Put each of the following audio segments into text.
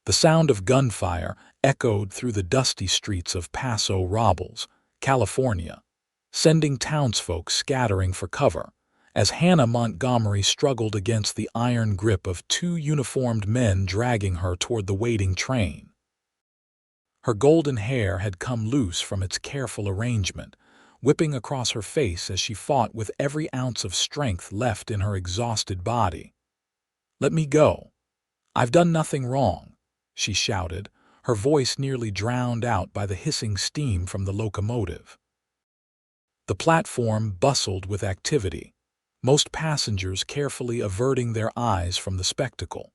The sound of gunfire echoed through the dusty streets of Paso Robles, California, sending townsfolk scattering for cover as Hannah Montgomery struggled against the iron grip of two uniformed men dragging her toward the waiting train. Her golden hair had come loose from its careful arrangement, whipping across her face as she fought with every ounce of strength left in her exhausted body. "Let me go. I've done nothing wrong," she shouted, her voice nearly drowned out by the hissing steam from the locomotive. The platform bustled with activity, most passengers carefully averting their eyes from the spectacle.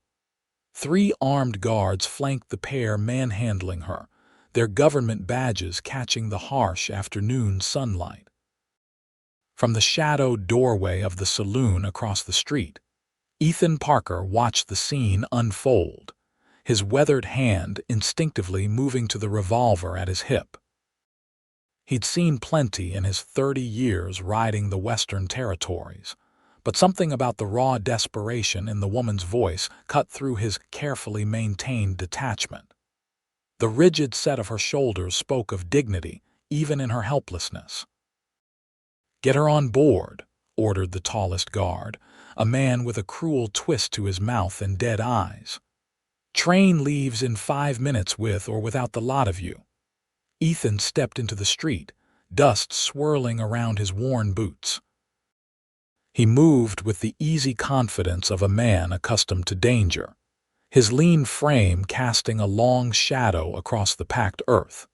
3 armed guards flanked the pair manhandling her, their government badges catching the harsh afternoon sunlight. From the shadowed doorway of the saloon across the street, Ethan Parker watched the scene unfold, his weathered hand instinctively moving to the revolver at his hip. He'd seen plenty in his 30 years riding the Western territories, but something about the raw desperation in the woman's voice cut through his carefully maintained detachment. The rigid set of her shoulders spoke of dignity, even in her helplessness. "Get her on board," ordered the tallest guard, a man with a cruel twist to his mouth and dead eyes. "Train leaves in 5 minutes with or without the lot of you." Ethan stepped into the street, dust swirling around his worn boots. He moved with the easy confidence of a man accustomed to danger, his lean frame casting a long shadow across the packed earth.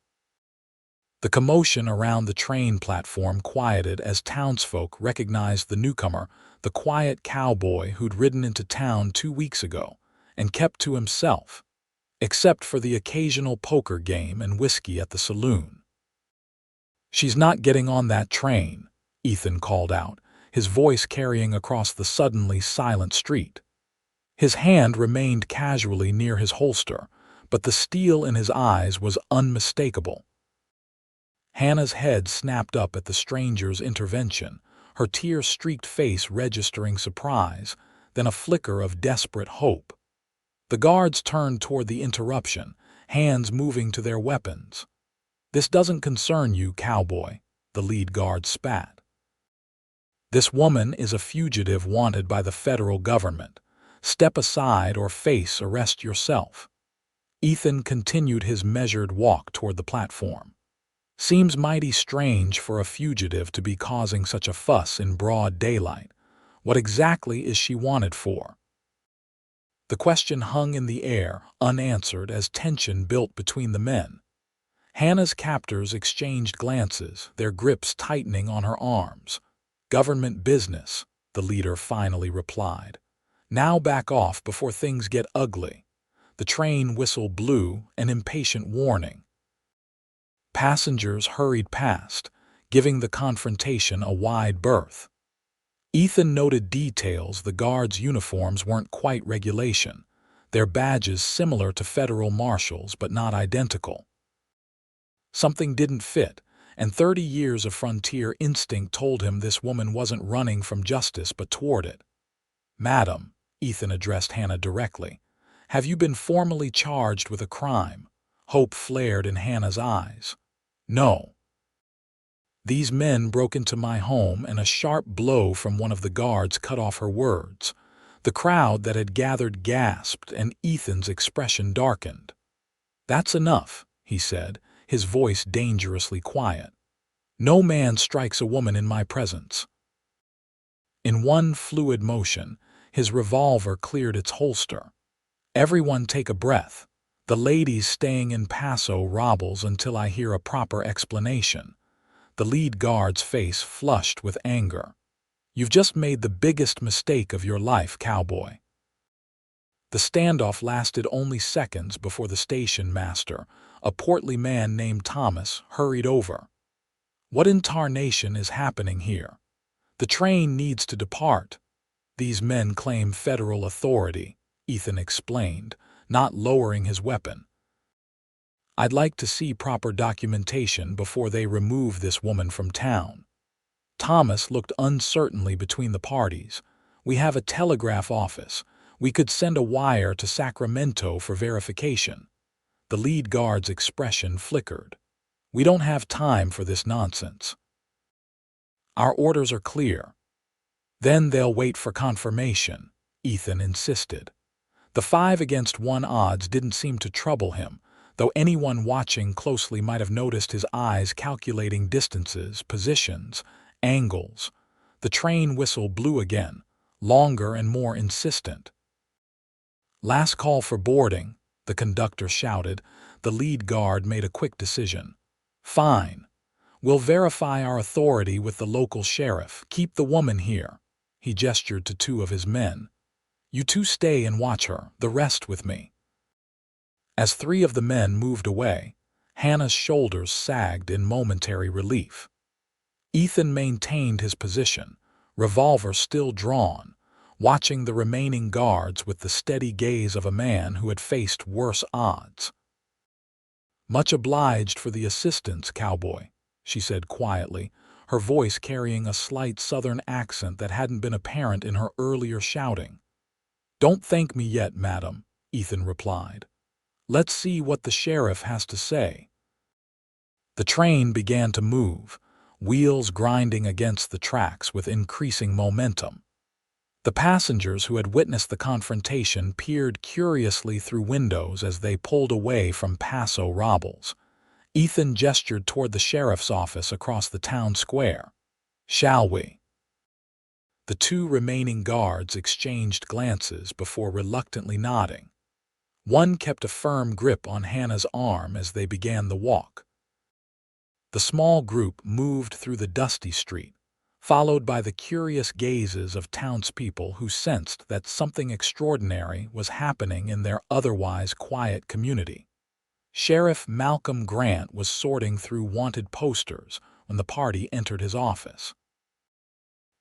The commotion around the train platform quieted as townsfolk recognized the newcomer, the quiet cowboy who'd ridden into town 2 weeks ago and kept to himself, except for the occasional poker game and whiskey at the saloon. "She's not getting on that train," Ethan called out, his voice carrying across the suddenly silent street. His hand remained casually near his holster, but the steel in his eyes was unmistakable. Hannah's head snapped up at the stranger's intervention, her tear-streaked face registering surprise, then a flicker of desperate hope. The guards turned toward the interruption, hands moving to their weapons. "This doesn't concern you, cowboy," the lead guard spat. "This woman is a fugitive wanted by the federal government. Step aside or face arrest yourself." Ethan continued his measured walk toward the platform. "Seems mighty strange for a fugitive to be causing such a fuss in broad daylight. What exactly is she wanted for?" The question hung in the air, unanswered as tension built between the men. Hannah's captors exchanged glances, their grips tightening on her arms. "Government business," the leader finally replied. "Now back off before things get ugly." The train whistle blew, an impatient warning. Passengers hurried past, giving the confrontation a wide berth. Ethan noted details. The guards' uniforms weren't quite regulation, their badges similar to federal marshals but not identical. Something didn't fit, and 30 years of frontier instinct told him this woman wasn't running from justice but toward it. "Madam," Ethan addressed Hannah directly, "have you been formally charged with a crime?" Hope flared in Hannah's eyes. "No." "These men broke into my home," and a sharp blow from one of the guards cut off her words. The crowd that had gathered gasped, and Ethan's expression darkened. "That's enough," he said, his voice dangerously quiet. "No man strikes a woman in my presence." In one fluid motion, his revolver cleared its holster. "Everyone take a breath. The lady's staying in Paso Robles until I hear a proper explanation." The lead guard's face flushed with anger. "You've just made the biggest mistake of your life, cowboy." The standoff lasted only seconds before the station master, a portly man named Thomas, hurried over. "What in tarnation is happening here? The train needs to depart." "These men claim federal authority," Ethan explained, not lowering his weapon. "I'd like to see proper documentation before they remove this woman from town." Thomas looked uncertainly between the parties. "We have a telegraph office. We could send a wire to Sacramento for verification. The lead guard's expression flickered. We don't have time for this nonsense. Our orders are clear. Then they'll wait for confirmation, Ethan insisted. The 5-against-1 odds didn't seem to trouble him, though anyone watching closely might have noticed his eyes calculating distances, positions, angles. The train whistle blew again, longer and more insistent. "Last call for boarding," the conductor shouted. The lead guard made a quick decision. "Fine. We'll verify our authority with the local sheriff. Keep the woman here." He gestured to 2 of his men. "You 2 stay and watch her, the rest with me." As 3 of the men moved away, Hannah's shoulders sagged in momentary relief. Ethan maintained his position, revolver still drawn, watching the remaining guards with the steady gaze of a man who had faced worse odds. "Much obliged for the assistance, Cowboy," she said quietly, her voice carrying a slight southern accent that hadn't been apparent in her earlier shouting. "Don't thank me yet, madam," Ethan replied. "Let's see what the sheriff has to say." The train began to move, wheels grinding against the tracks with increasing momentum. The passengers who had witnessed the confrontation peered curiously through windows as they pulled away from Paso Robles. Ethan gestured toward the sheriff's office across the town square. "Shall we?" The 2 remaining guards exchanged glances before reluctantly nodding. One kept a firm grip on Hannah's arm as they began the walk. The small group moved through the dusty street, followed by the curious gazes of townspeople who sensed that something extraordinary was happening in their otherwise quiet community. Sheriff Malcolm Grant was sorting through wanted posters when the party entered his office.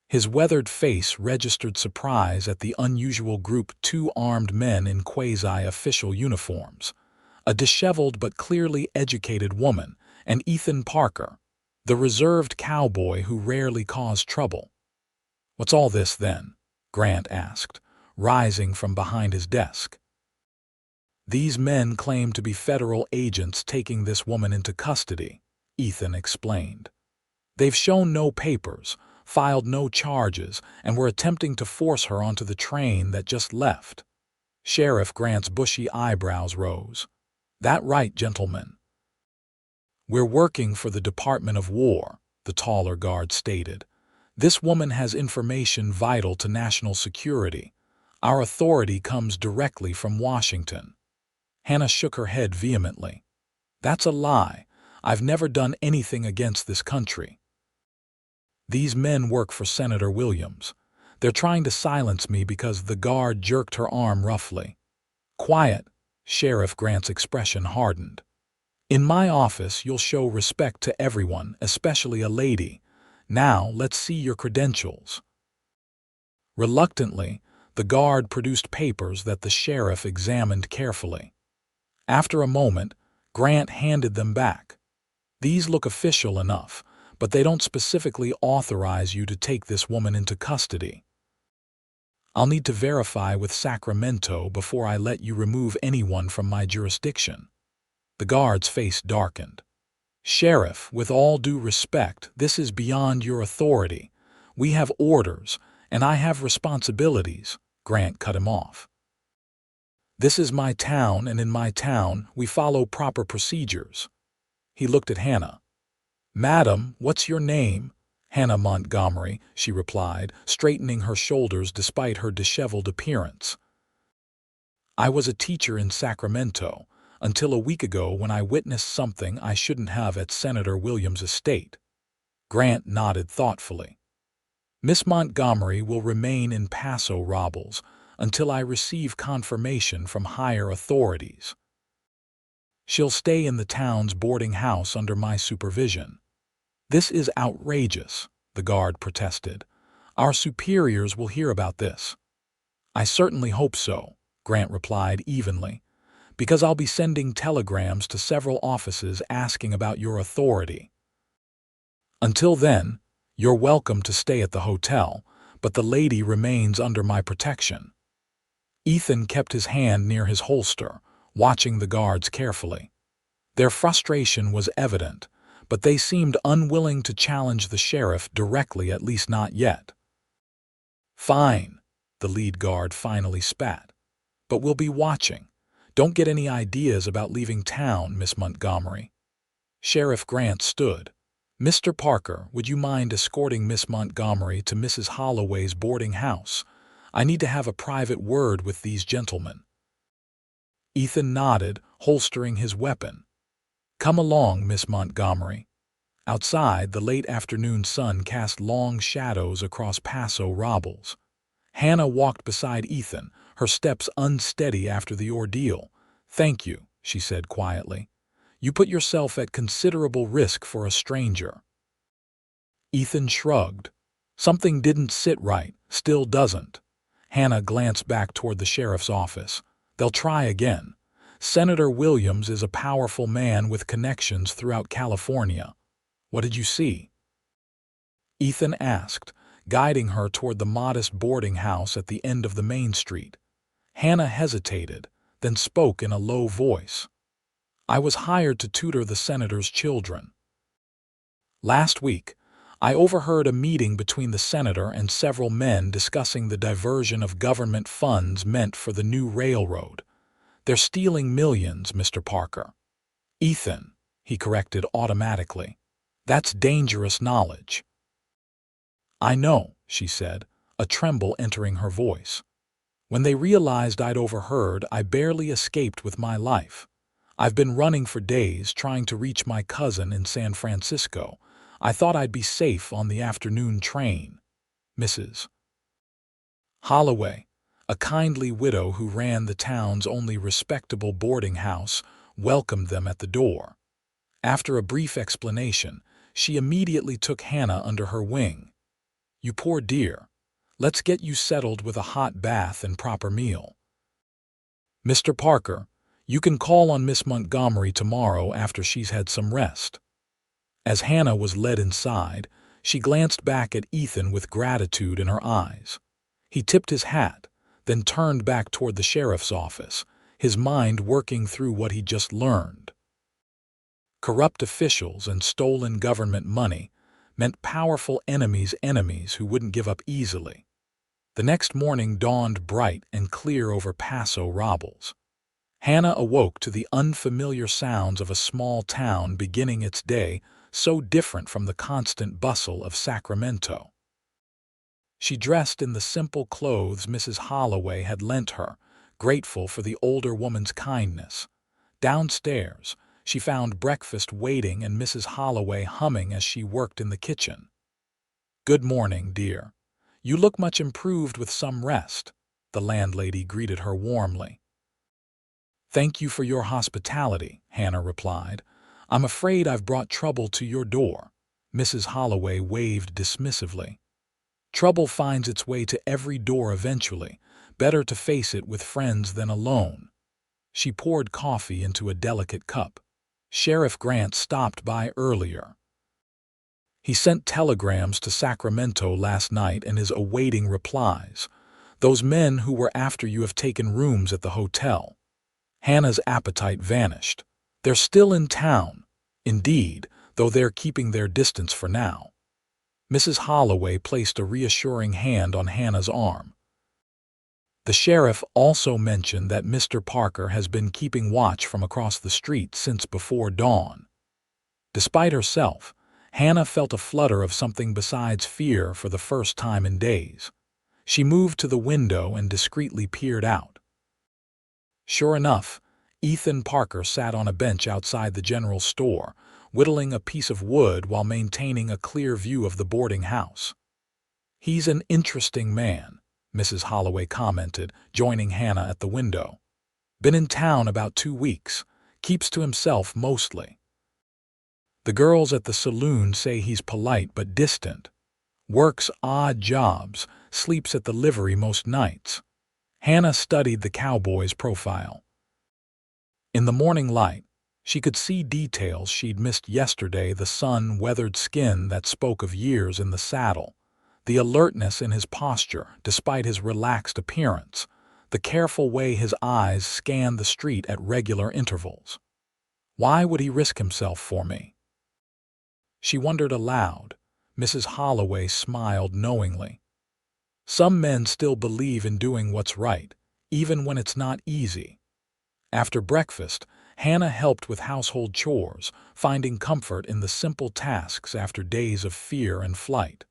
His weathered face registered surprise at the unusual group: 2 armed men in quasi-official uniforms, a disheveled but clearly educated woman, and Ethan Parker, the reserved cowboy who rarely caused trouble. "What's all this, then?" Grant asked, rising from behind his desk. "These men claim to be federal agents taking this woman into custody," Ethan explained. "They've shown no papers, filed no charges, and were attempting to force her onto the train that just left." Sheriff Grant's bushy eyebrows rose. "That right, gentlemen?" "We're working for the Department of War," the taller guard stated. "This woman has information vital to national security. Our authority comes directly from Washington." Hannah shook her head vehemently. "That's a lie. I've never done anything against this country." "These men work for Senator Williams. They're trying to silence me because—" The guard jerked her arm roughly. "Quiet." Sheriff Grant's expression hardened. "In my office, you'll show respect to everyone, especially a lady. Now, let's see your credentials." Reluctantly, the guard produced papers that the sheriff examined carefully. After a moment, Grant handed them back. "These look official enough, but they don't specifically authorize you to take this woman into custody. I'll need to verify with Sacramento before I let you remove anyone from my jurisdiction." The guard's face darkened. "Sheriff, with all due respect, this is beyond your authority. We have orders, and I have responsibilities," Grant cut him off. "This is my town, and in my town, we follow proper procedures." He looked at Hannah. "Madam, what's your name?" "Hannah Montgomery," she replied, straightening her shoulders despite her disheveled appearance. "I was a teacher in Sacramento, until a week ago when I witnessed something I shouldn't have at Senator Williams' estate." Grant nodded thoughtfully. "Miss Montgomery will remain in Paso Robles until I receive confirmation from higher authorities. She'll stay in the town's boarding house under my supervision." "This is outrageous," the guard protested. "Our superiors will hear about this." "I certainly hope so," Grant replied evenly, "because I'll be sending telegrams to several offices asking about your authority. Until then, you're welcome to stay at the hotel, but the lady remains under my protection." Ethan kept his hand near his holster, watching the guards carefully. Their frustration was evident, but they seemed unwilling to challenge the sheriff directly, at least not yet. "Fine," the lead guard finally spat. "But we'll be watching. Don't get any ideas about leaving town, Miss Montgomery." Sheriff Grant stood. "Mr. Parker, would you mind escorting Miss Montgomery to Mrs. Holloway's boarding house? I need to have a private word with these gentlemen." Ethan nodded, holstering his weapon. "Come along, Miss Montgomery." Outside, the late afternoon sun cast long shadows across Paso Robles. Hannah walked beside Ethan, her steps unsteady after the ordeal. "Thank you," she said quietly. "You put yourself at considerable risk for a stranger." Ethan shrugged. Something didn't sit right, still doesn't. Hannah glanced back toward the sheriff's office. "They'll try again. Senator Williams is a powerful man with connections throughout California." "What did you see?" Ethan asked, guiding her toward the modest boarding house at the end of the main street. Hannah hesitated, then spoke in a low voice. "I was hired to tutor the senator's children. Last week, I overheard a meeting between the senator and several men discussing the diversion of government funds meant for the new railroad. They're stealing millions, Mr. Parker." "Ethan," he corrected automatically. "That's dangerous knowledge." "I know," she said, a tremble entering her voice. "When they realized I'd overheard, I barely escaped with my life. I've been running for days trying to reach my cousin in San Francisco. I thought I'd be safe on the afternoon train." Mrs. Holloway, a kindly widow who ran the town's only respectable boarding house, welcomed them at the door. After a brief explanation, she immediately took Hannah under her wing. "You poor dear. Let's get you settled with a hot bath and proper meal. Mr. Parker, you can call on Miss Montgomery tomorrow after she's had some rest." As Hannah was led inside, she glanced back at Ethan with gratitude in her eyes. He tipped his hat, then turned back toward the sheriff's office, his mind working through what he'd just learned. Corrupt officials and stolen government money meant powerful enemies' enemies who wouldn't give up easily. The next morning dawned bright and clear over Paso Robles. Hannah awoke to the unfamiliar sounds of a small town beginning its day, so different from the constant bustle of Sacramento. She dressed in the simple clothes Mrs. Holloway had lent her, grateful for the older woman's kindness. Downstairs, she found breakfast waiting and Mrs. Holloway humming as she worked in the kitchen. "Good morning, dear. You look much improved with some rest," the landlady greeted her warmly. "Thank you for your hospitality," Hannah replied. "I'm afraid I've brought trouble to your door." Mrs. Holloway waved dismissively. "Trouble finds its way to every door eventually. Better to face it with friends than alone." She poured coffee into a delicate cup. "Sheriff Grant stopped by earlier. He sent telegrams to Sacramento last night and is awaiting replies. Those men who were after you have taken rooms at the hotel." Hannah's appetite vanished. "They're still in town." "Indeed, though they're keeping their distance for now." Mrs. Holloway placed a reassuring hand on Hannah's arm. "The sheriff also mentioned that Mr. Parker has been keeping watch from across the street since before dawn." Despite herself, Hannah felt a flutter of something besides fear for the first time in days. She moved to the window and discreetly peered out. Sure enough, Ethan Parker sat on a bench outside the general store, whittling a piece of wood while maintaining a clear view of the boarding house. "He's an interesting man," Mrs. Holloway commented, joining Hannah at the window. "Been in town about 2 weeks. Keeps to himself mostly. The girls at the saloon say he's polite but distant. Works odd jobs, sleeps at the livery most nights." Hannah studied the cowboy's profile. In the morning light, she could see details she'd missed yesterday: the sun-weathered skin that spoke of years in the saddle, the alertness in his posture despite his relaxed appearance, the careful way his eyes scanned the street at regular intervals. Why would he risk himself for me? She wondered aloud. Mrs. Holloway smiled knowingly. Some men still believe in doing what's right, even when it's not easy. After breakfast, Hannah helped with household chores, finding comfort in the simple tasks after days of fear and flight.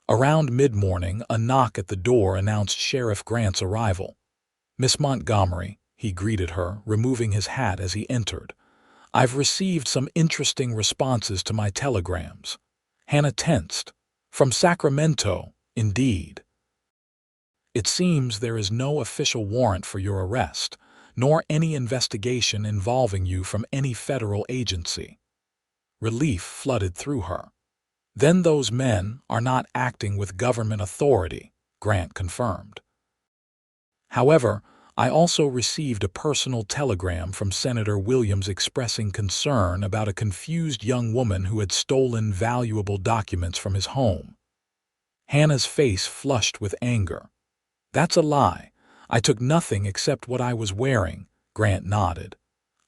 Around mid-morning, a knock at the door announced Sheriff Grant's arrival. "Miss Montgomery," he greeted her, removing his hat as he entered. "I've received some interesting responses to my telegrams." Hannah tensed. "From Sacramento, indeed." "It seems there is no official warrant for your arrest, nor any investigation involving you from any federal agency." Relief flooded through her. "Then those men are not acting with government authority," Grant confirmed. "However, I also received a personal telegram from Senator Williams expressing concern about a confused young woman who had stolen valuable documents from his home." Hannah's face flushed with anger. "That's a lie. I took nothing except what I was wearing," Grant nodded.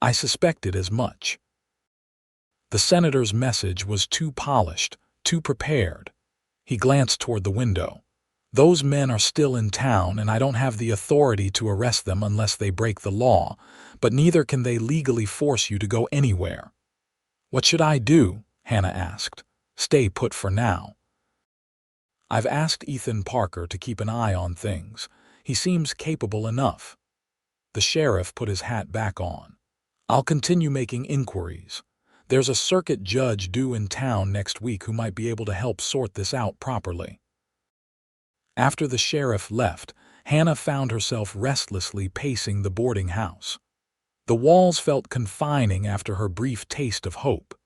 "I suspected as much." The senator's message was too polished, too prepared. He glanced toward the window. "Those men are still in town, and I don't have the authority to arrest them unless they break the law, but neither can they legally force you to go anywhere." "What should I do?" Hannah asked. "Stay put for now." "I've asked Ethan Parker to keep an eye on things. He seems capable enough." The sheriff put his hat back on. "I'll continue making inquiries. There's a circuit judge due in town next week who might be able to help sort this out properly." After the sheriff left, Hannah found herself restlessly pacing the boarding house. The walls felt confining after her brief taste of hope.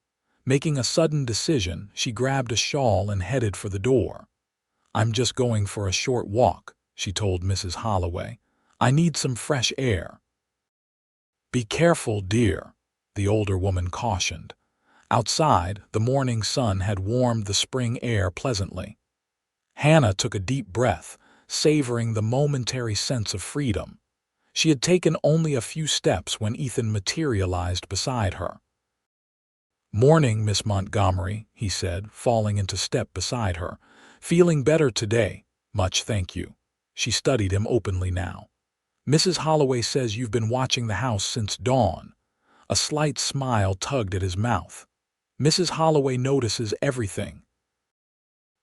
Making a sudden decision, she grabbed a shawl and headed for the door. "I'm just going for a short walk," she told Mrs. Holloway. "I need some fresh air." "Be careful, dear," the older woman cautioned. Outside, the morning sun had warmed the spring air pleasantly. Hannah took a deep breath, savoring the momentary sense of freedom. She had taken only a few steps when Ethan materialized beside her. "Morning, Miss Montgomery," he said, falling into step beside her. "Feeling better today? Much thank you." She studied him openly now. "Mrs. Holloway says you've been watching the house since dawn." A slight smile tugged at his mouth. "Mrs. Holloway notices everything."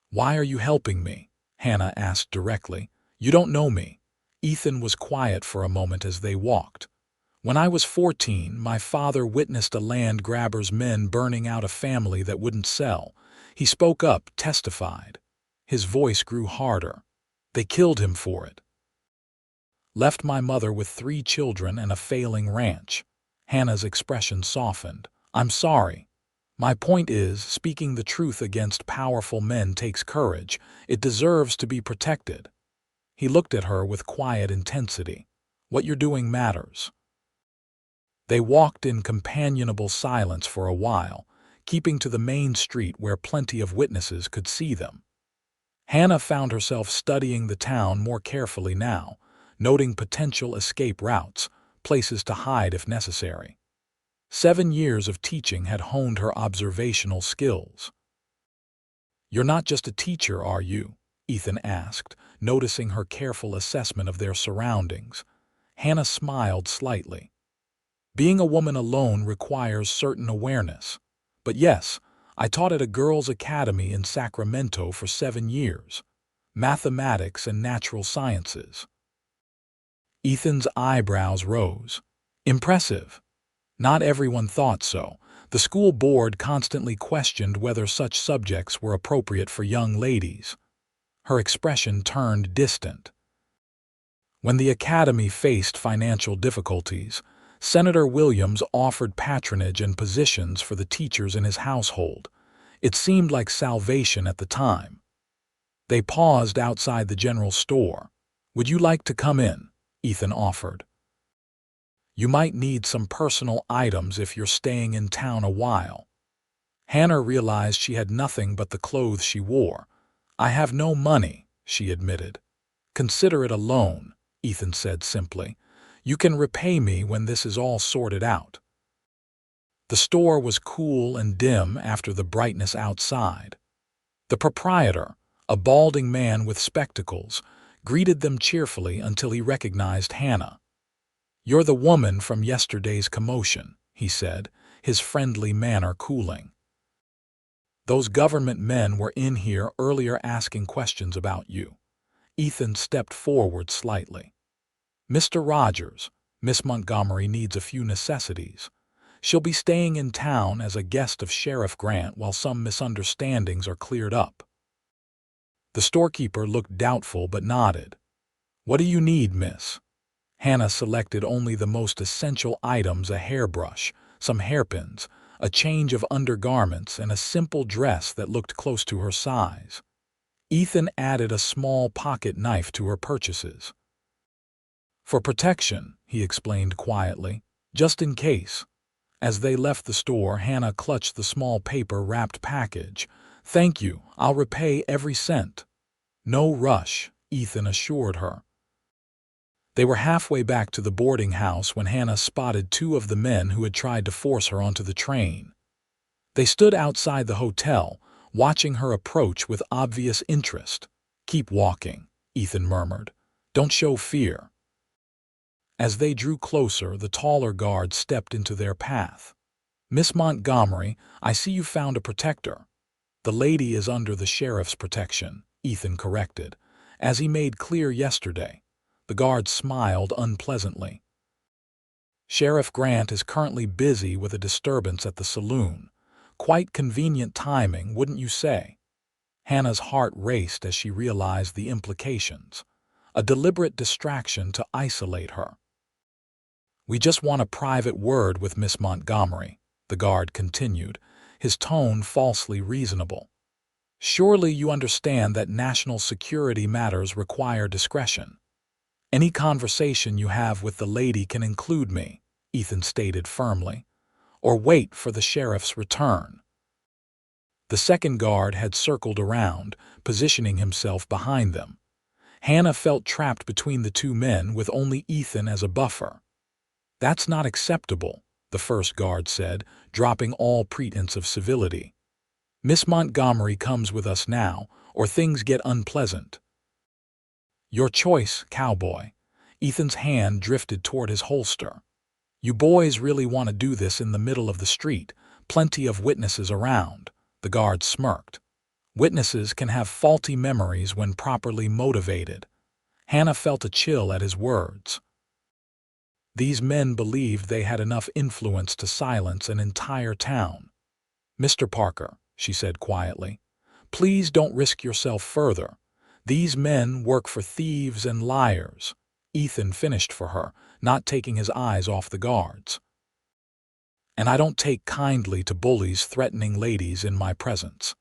"Why are you helping me?" Hannah asked directly. "You don't know me." Ethan was quiet for a moment as they walked. "When I was 14, my father witnessed a land grabber's men burning out a family that wouldn't sell. He spoke up, testified. His voice grew harder. They killed him for it. Left my mother with 3 children and a failing ranch." Hannah's expression softened. "I'm sorry. My point is, speaking the truth against powerful men takes courage. It deserves to be protected." He looked at her with quiet intensity. "What you're doing matters." They walked in companionable silence for a while, keeping to the main street where plenty of witnesses could see them. Hannah found herself studying the town more carefully now, noting potential escape routes, places to hide if necessary. 7 years of teaching had honed her observational skills. "You're not just a teacher, are you?" Ethan asked, noticing her careful assessment of their surroundings. Hannah smiled slightly. "Being a woman alone requires certain awareness. But yes, I taught at a girls' academy in Sacramento for 7 years. Mathematics and natural sciences." Ethan's eyebrows rose. "Impressive." Not everyone thought so. The school board constantly questioned whether such subjects were appropriate for young ladies. Her expression turned distant. When the academy faced financial difficulties, Senator Williams offered patronage and positions for the teachers in his household. It seemed like salvation at the time. They paused outside the general store. "Would you like to come in?" Ethan offered. "You might need some personal items if you're staying in town a while." Hannah realized she had nothing but the clothes she wore. "I have no money," she admitted. "Consider it a loan," Ethan said simply. "You can repay me when this is all sorted out." The store was cool and dim after the brightness outside. The proprietor, a balding man with spectacles, greeted them cheerfully until he recognized Hannah. "You're the woman from yesterday's commotion," he said, his friendly manner cooling. "Those government men were in here earlier asking questions about you." Ethan stepped forward slightly. "Mr. Rogers, Miss Montgomery needs a few necessities. She'll be staying in town as a guest of Sheriff Grant while some misunderstandings are cleared up." The storekeeper looked doubtful but nodded. "What do you need, miss?" Hannah selected only the most essential items: a hairbrush, some hairpins, a change of undergarments, and a simple dress that looked close to her size. Ethan added a small pocket knife to her purchases. "For protection," he explained quietly, "just in case." As they left the store, Hannah clutched the small paper-wrapped package. "Thank you, I'll repay every cent." "No rush," Ethan assured her. They were halfway back to the boarding house when Hannah spotted two of the men who had tried to force her onto the train. They stood outside the hotel, watching her approach with obvious interest. "Keep walking," Ethan murmured. "Don't show fear." As they drew closer, the taller guard stepped into their path. "Miss Montgomery, I see you found a protector." "The lady is under the sheriff's protection," Ethan corrected, "as he made clear yesterday." The guard smiled unpleasantly. "Sheriff Grant is currently busy with a disturbance at the saloon. Quite convenient timing, wouldn't you say?" Hannah's heart raced as she realized the implications. A deliberate distraction to isolate her. "We just want a private word with Miss Montgomery," the guard continued, his tone falsely reasonable. "Surely you understand that national security matters require discretion." "Any conversation you have with the lady can include me," Ethan stated firmly, "or wait for the sheriff's return." The second guard had circled around, positioning himself behind them. Hannah felt trapped between the two men with only Ethan as a buffer. "That's not acceptable," the first guard said, dropping all pretense of civility. "Miss Montgomery comes with us now, or things get unpleasant." "Your choice, Cowboy." Ethan's hand drifted toward his holster. "You boys really want to do this in the middle of the street, plenty of witnesses around," the guard smirked. "Witnesses can have faulty memories when properly motivated." Hannah felt a chill at his words. These men believed they had enough influence to silence an entire town. "Mr. Parker," she said quietly, "please don't risk yourself further. These men work for thieves and liars." Ethan finished for her, not taking his eyes off the guards. "And I don't take kindly to bullies threatening ladies in my presence."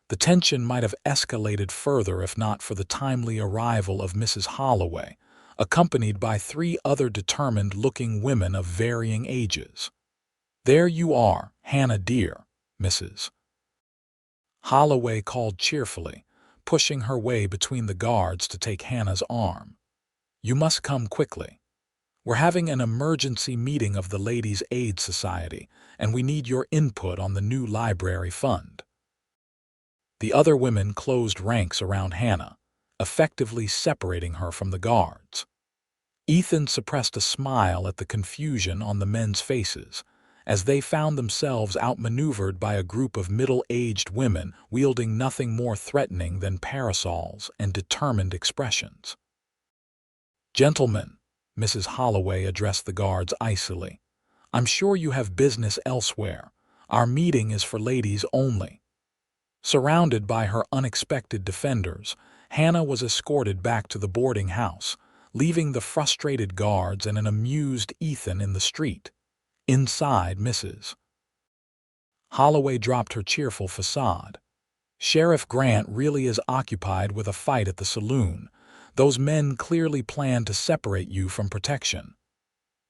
The tension might have escalated further if not for the timely arrival of Mrs. Holloway, accompanied by three other determined-looking women of varying ages. "There you are, Hannah dear, Mrs." Holloway called cheerfully, pushing her way between the guards to take Hannah's arm. "You must come quickly. We're having an emergency meeting of the Ladies' Aid Society, and we need your input on the new library fund." The other women closed ranks around Hannah, effectively separating her from the guards. Ethan suppressed a smile at the confusion on the men's faces, as they found themselves outmaneuvered by a group of middle-aged women wielding nothing more threatening than parasols and determined expressions. "Gentlemen," Mrs. Holloway addressed the guards icily, "I'm sure you have business elsewhere. Our meeting is for ladies only." Surrounded by her unexpected defenders, Hannah was escorted back to the boarding house, leaving the frustrated guards and an amused Ethan in the street. Inside, Mrs. Holloway dropped her cheerful facade. "Sheriff Grant really is occupied with a fight at the saloon. Those men clearly plan to separate you from protection."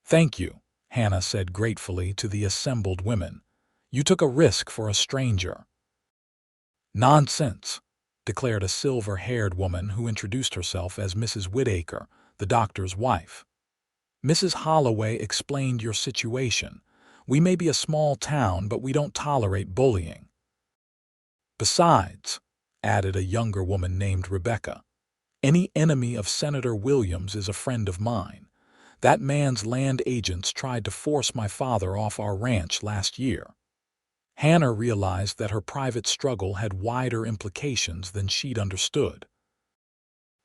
"Thank you," Hannah said gratefully to the assembled women. "You took a risk for a stranger." "Nonsense," declared a silver-haired woman who introduced herself as Mrs. Whittaker, the doctor's wife. Mrs. Holloway explained your situation. We may be a small town, but we don't tolerate bullying. Besides, added a younger woman named Rebecca, any enemy of Senator Williams is a friend of mine. That man's land agents tried to force my father off our ranch last year. Hannah realized that her private struggle had wider implications than she'd understood.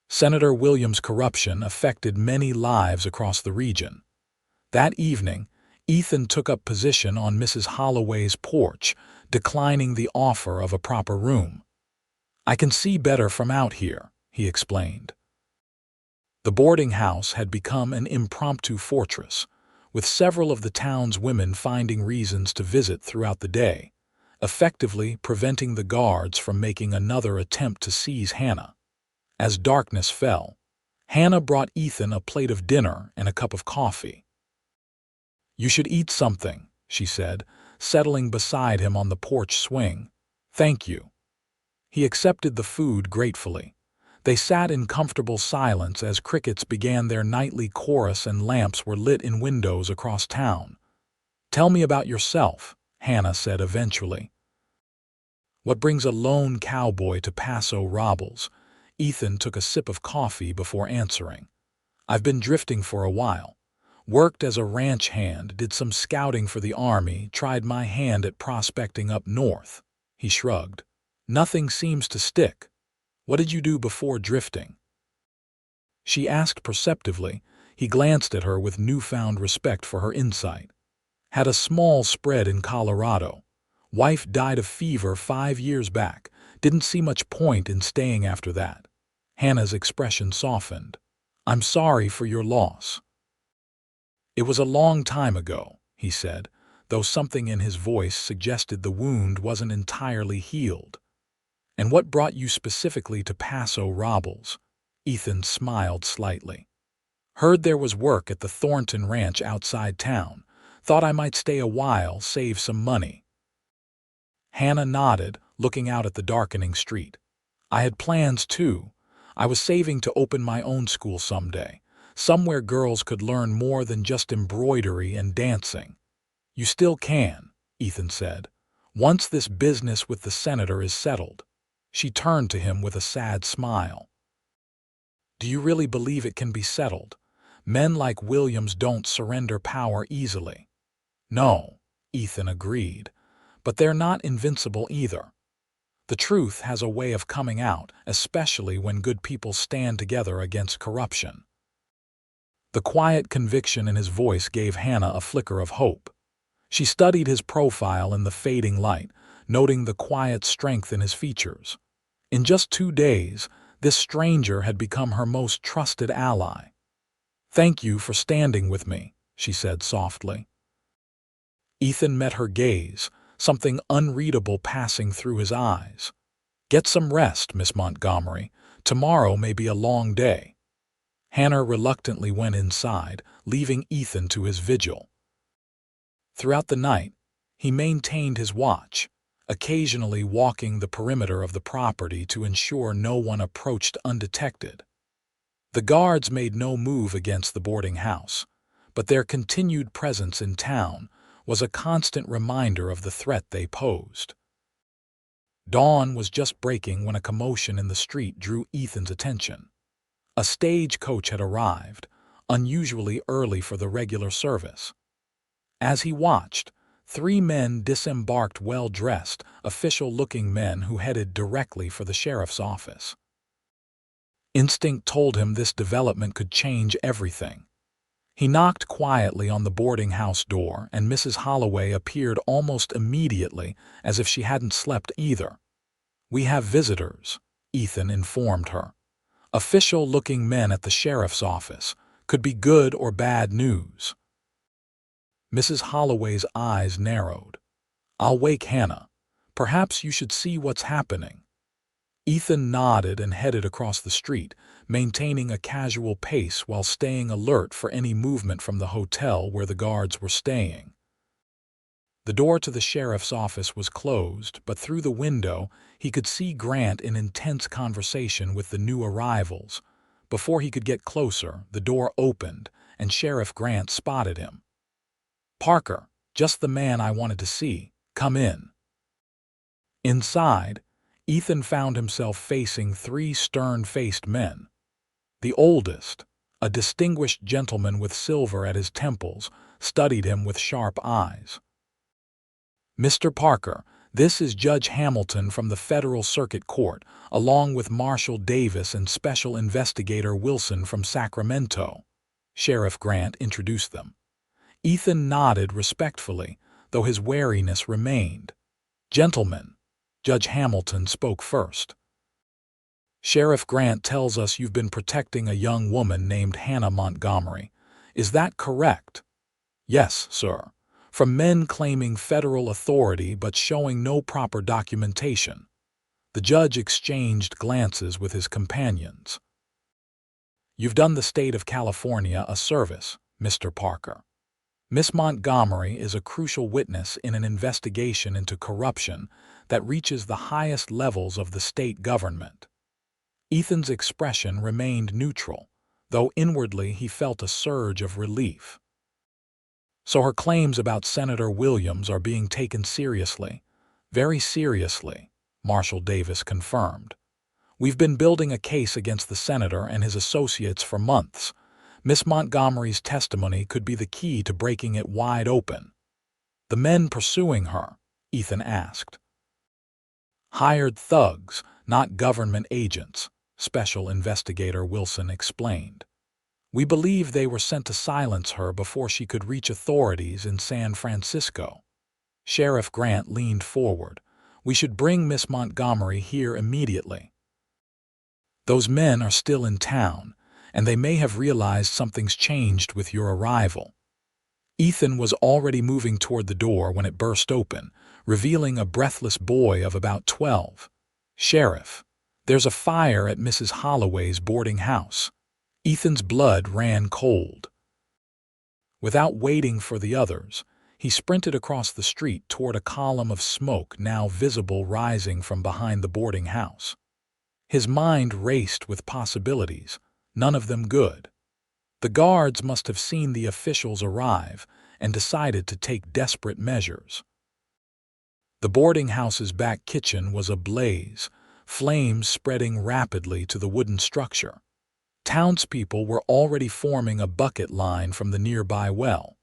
Senator Williams' corruption affected many lives across the region. That evening, Ethan took up position on Mrs. Holloway's porch, declining the offer of a proper room. "I can see better from out here," he explained. The boarding house had become an impromptu fortress, with several of the town's women finding reasons to visit throughout the day, effectively preventing the guards from making another attempt to seize Hannah. As darkness fell, Hannah brought Ethan a plate of dinner and a cup of coffee. "You should eat something," she said, settling beside him on the porch swing. "Thank you." He accepted the food gratefully. They sat in comfortable silence as crickets began their nightly chorus and lamps were lit in windows across town. "Tell me about yourself," Hannah said eventually. "What brings a lone cowboy to Paso Robles?" Ethan took a sip of coffee before answering. "I've been drifting for a while. Worked as a ranch hand, did some scouting for the army, tried my hand at prospecting up north." He shrugged. "Nothing seems to stick. What did you do before drifting?" She asked perceptively. He glanced at her with newfound respect for her insight. "Had a small spread in Colorado. Wife died of fever 5 years back. Didn't see much point in staying after that." Hannah's expression softened. "I'm sorry for your loss." "It was a long time ago," he said, though something in his voice suggested the wound wasn't entirely healed. "And what brought you specifically to Paso Robles?" Ethan smiled slightly. "Heard there was work at the Thornton Ranch outside town. Thought I might stay a while, save some money." Hannah nodded, looking out at the darkening street. "I had plans too. I was saving to open my own school someday, somewhere girls could learn more than just embroidery and dancing." "You still can," Ethan said, "once this business with the senator is settled." She turned to him with a sad smile. "Do you really believe it can be settled? Men like Williams don't surrender power easily." "No," Ethan agreed, "but they're not invincible either. The truth has a way of coming out, especially when good people stand together against corruption." The quiet conviction in his voice gave Hannah a flicker of hope. She studied his profile in the fading light, noting the quiet strength in his features. In just 2 days, this stranger had become her most trusted ally. "Thank you for standing with me," she said softly. Ethan met her gaze, something unreadable passing through his eyes. "Get some rest, Miss Montgomery. Tomorrow may be a long day." Hannah reluctantly went inside, leaving Ethan to his vigil. Throughout the night, he maintained his watch, occasionally walking the perimeter of the property to ensure no one approached undetected. The guards made no move against the boarding house, but their continued presence in town was a constant reminder of the threat they posed. Dawn was just breaking when a commotion in the street drew Ethan's attention. A stagecoach had arrived, unusually early for the regular service. As he watched, 3 men disembarked well-dressed, official-looking men who headed directly for the sheriff's office. Instinct told him this development could change everything. He knocked quietly on the boarding house door, and Mrs. Holloway appeared almost immediately, as if she hadn't slept either. "We have visitors," Ethan informed her. "Official-looking men at the sheriff's office. Could be good or bad news." Mrs. Holloway's eyes narrowed. "I'll wake Hannah. Perhaps you should see what's happening." Ethan nodded and headed across the street, maintaining a casual pace while staying alert for any movement from the hotel where the guards were staying. The door to the sheriff's office was closed, but through the window he could see Grant in intense conversation with the new arrivals, Before he could get closer, the door opened, and Sheriff Grant spotted him. "Parker, just the man I wanted to see. Come in." Inside, Ethan found himself facing three stern-faced men. The oldest, a distinguished gentleman with silver at his temples, studied him with sharp eyes. "Mr. Parker, this is Judge Hamilton from the Federal Circuit Court, along with Marshal Davis and Special Investigator Wilson from Sacramento." Sheriff Grant introduced them. Ethan nodded respectfully, though his wariness remained. "Gentlemen," Judge Hamilton spoke first. "Sheriff Grant tells us you've been protecting a young woman named Hannah Montgomery. Is that correct?" "Yes, sir. From men claiming federal authority but showing no proper documentation." The judge exchanged glances with his companions. "You've done the state of California a service, Mr. Parker. Miss Montgomery is a crucial witness in an investigation into corruption that reaches the highest levels of the state government." Ethan's expression remained neutral, though inwardly he felt a surge of relief. "So her claims about Senator Williams are being taken seriously?" "Very seriously," Marshal Davis confirmed. "We've been building a case against the senator and his associates for months. Miss Montgomery's testimony could be the key to breaking it wide open." "The men pursuing her?" Ethan asked. "Hired thugs, not government agents," Special Investigator Wilson explained. "We believe they were sent to silence her before she could reach authorities in San Francisco." Sheriff Grant leaned forward. "We should bring Miss Montgomery here immediately. Those men are still in town, and they may have realized something's changed with your arrival." Ethan was already moving toward the door when it burst open, revealing a breathless boy of about 12. "Sheriff, there's a fire at Mrs. Holloway's boarding house." Ethan's blood ran cold. Without waiting for the others, he sprinted across the street toward a column of smoke now visible rising from behind the boarding house. His mind raced with possibilities, none of them good. The guards must have seen the officials arrive and decided to take desperate measures. The boarding house's back kitchen was ablaze, flames spreading rapidly to the wooden structure. Townspeople were already forming a bucket line from the nearby well.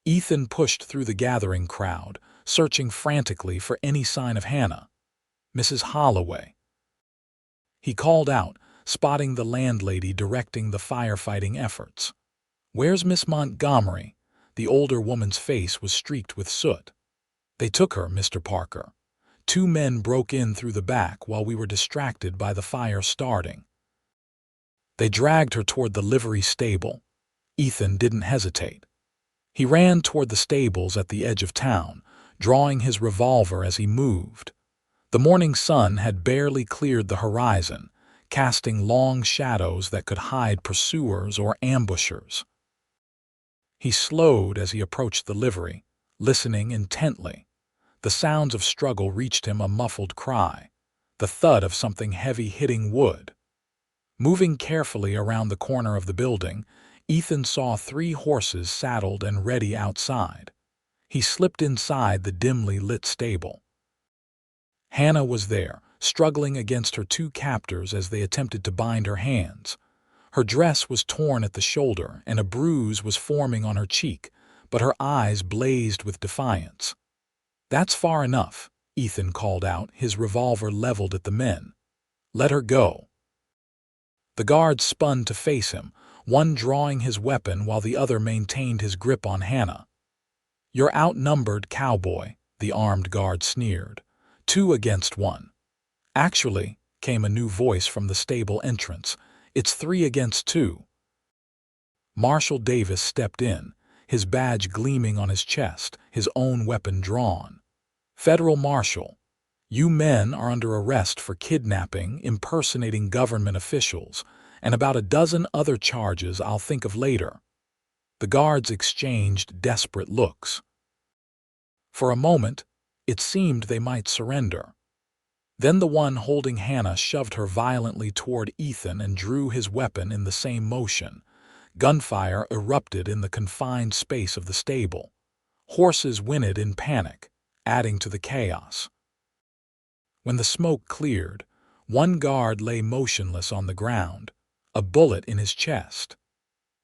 Ethan pushed through the gathering crowd, searching frantically for any sign of Hannah. "Mrs. Holloway." He called out, spotting the landlady directing the firefighting efforts. "Where's Miss Montgomery?" The older woman's face was streaked with soot. "They took her, Mr. Parker. 2 men broke in through the back while we were distracted by the fire starting. They dragged her toward the livery stable." Ethan didn't hesitate. He ran toward the stables at the edge of town, drawing his revolver as he moved. The morning sun had barely cleared the horizon, casting long shadows that could hide pursuers or ambushers. He slowed as he approached the livery, listening intently. The sounds of struggle reached him, a muffled cry, the thud of something heavy hitting wood. Moving carefully around the corner of the building, Ethan saw 3 horses saddled and ready outside. He slipped inside the dimly lit stable. Hannah was there, struggling against her 2 captors as they attempted to bind her hands. Her dress was torn at the shoulder and a bruise was forming on her cheek, but her eyes blazed with defiance. "That's far enough," Ethan called out, his revolver leveled at the men. "Let her go." The guards spun to face him, one drawing his weapon while the other maintained his grip on Hannah. "You're outnumbered, Cowboy," the armed guard sneered. 2 against 1. "Actually," came a new voice from the stable entrance, "it's 3 against 2. Marshal Davis stepped in, his badge gleaming on his chest, his own weapon drawn. "Federal Marshal, you men are under arrest for kidnapping, impersonating government officials, and about a dozen other charges I'll think of later." The guards exchanged desperate looks. For a moment, it seemed they might surrender. Then the one holding Hannah shoved her violently toward Ethan and drew his weapon in the same motion. Gunfire erupted in the confined space of the stable. Horses whinnied in panic, adding to the chaos. When the smoke cleared, one guard lay motionless on the ground, a bullet in his chest.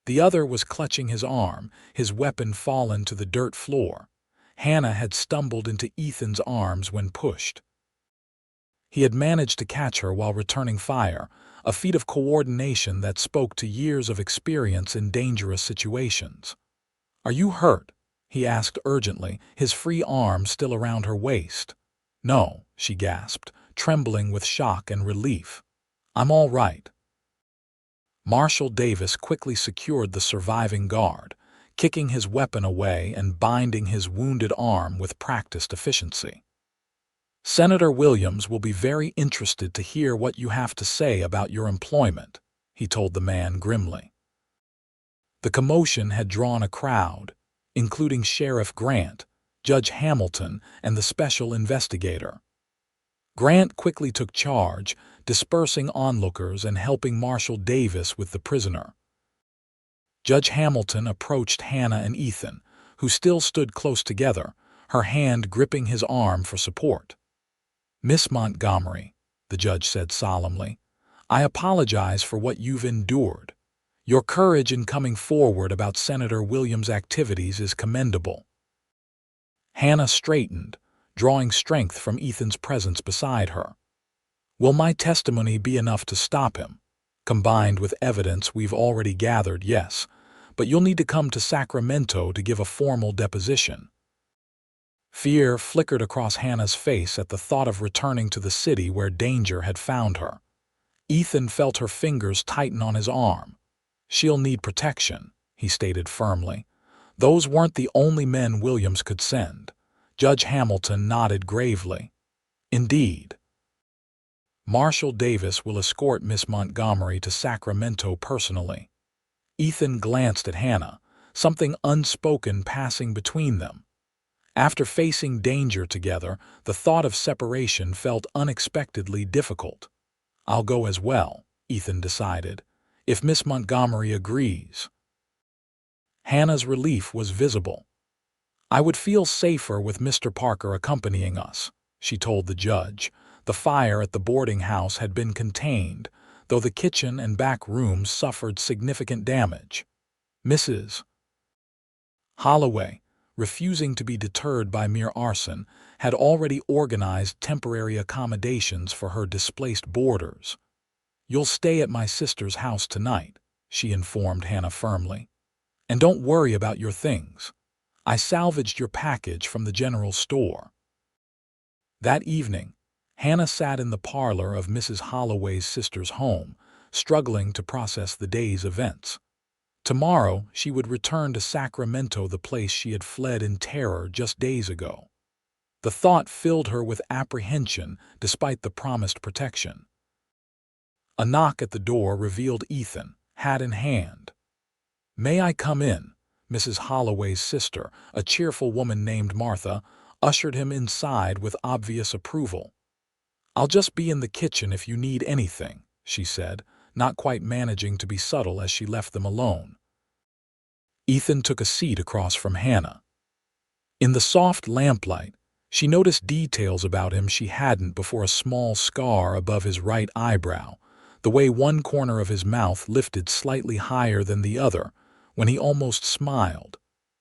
The other was clutching his arm, his weapon fallen to the dirt floor. Hannah had stumbled into Ethan's arms when pushed. He had managed to catch her while returning fire, a feat of coordination that spoke to years of experience in dangerous situations. "Are you hurt?" he asked urgently, his free arm still around her waist. "No," she gasped, trembling with shock and relief. "I'm all right." Marshal Davis quickly secured the surviving guard, kicking his weapon away and binding his wounded arm with practiced efficiency. "Senator Williams will be very interested to hear what you have to say about your employment," he told the man grimly. The commotion had drawn a crowd, including Sheriff Grant, Judge Hamilton, and the special investigator. Grant quickly took charge, dispersing onlookers and helping Marshal Davis with the prisoner. Judge Hamilton approached Hannah and Ethan, who still stood close together, her hand gripping his arm for support. "Miss Montgomery," the judge said solemnly, "I apologize for what you've endured. Your courage in coming forward about Senator Williams' activities is commendable." Hannah straightened, drawing strength from Ethan's presence beside her. "Will my testimony be enough to stop him? Combined with evidence we've already gathered, yes, but you'll need to come to Sacramento to give a formal deposition." Fear flickered across Hannah's face at the thought of returning to the city where danger had found her. Ethan felt her fingers tighten on his arm. "She'll need protection," he stated firmly. "Those weren't the only men Williams could send." Judge Hamilton nodded gravely. "Indeed." "Marshal Davis will escort Miss Montgomery to Sacramento personally." Ethan glanced at Hannah, something unspoken passing between them. After facing danger together, the thought of separation felt unexpectedly difficult. "I'll go as well," Ethan decided, "if Miss Montgomery agrees." Hannah's relief was visible. "I would feel safer with Mr. Parker accompanying us," she told the judge. The fire at the boarding house had been contained, though the kitchen and back rooms suffered significant damage. Mrs. Holloway, refusing to be deterred by mere arson, had already organized temporary accommodations for her displaced boarders. "You'll stay at my sister's house tonight," she informed Hannah firmly. "And don't worry about your things. I salvaged your package from the general store." That evening, Hannah sat in the parlor of Mrs. Holloway's sister's home, struggling to process the day's events. Tomorrow, she would return to Sacramento, the place she had fled in terror just days ago. The thought filled her with apprehension despite the promised protection. A knock at the door revealed Ethan, hat in hand. "May I come in?" Mrs. Holloway's sister, a cheerful woman named Martha, ushered him inside with obvious approval. "I'll just be in the kitchen if you need anything," she said, not quite managing to be subtle as she left them alone. Ethan took a seat across from Hannah. In the soft lamplight, she noticed details about him she hadn't before: a small scar above his right eyebrow, the way one corner of his mouth lifted slightly higher than the other when he almost smiled,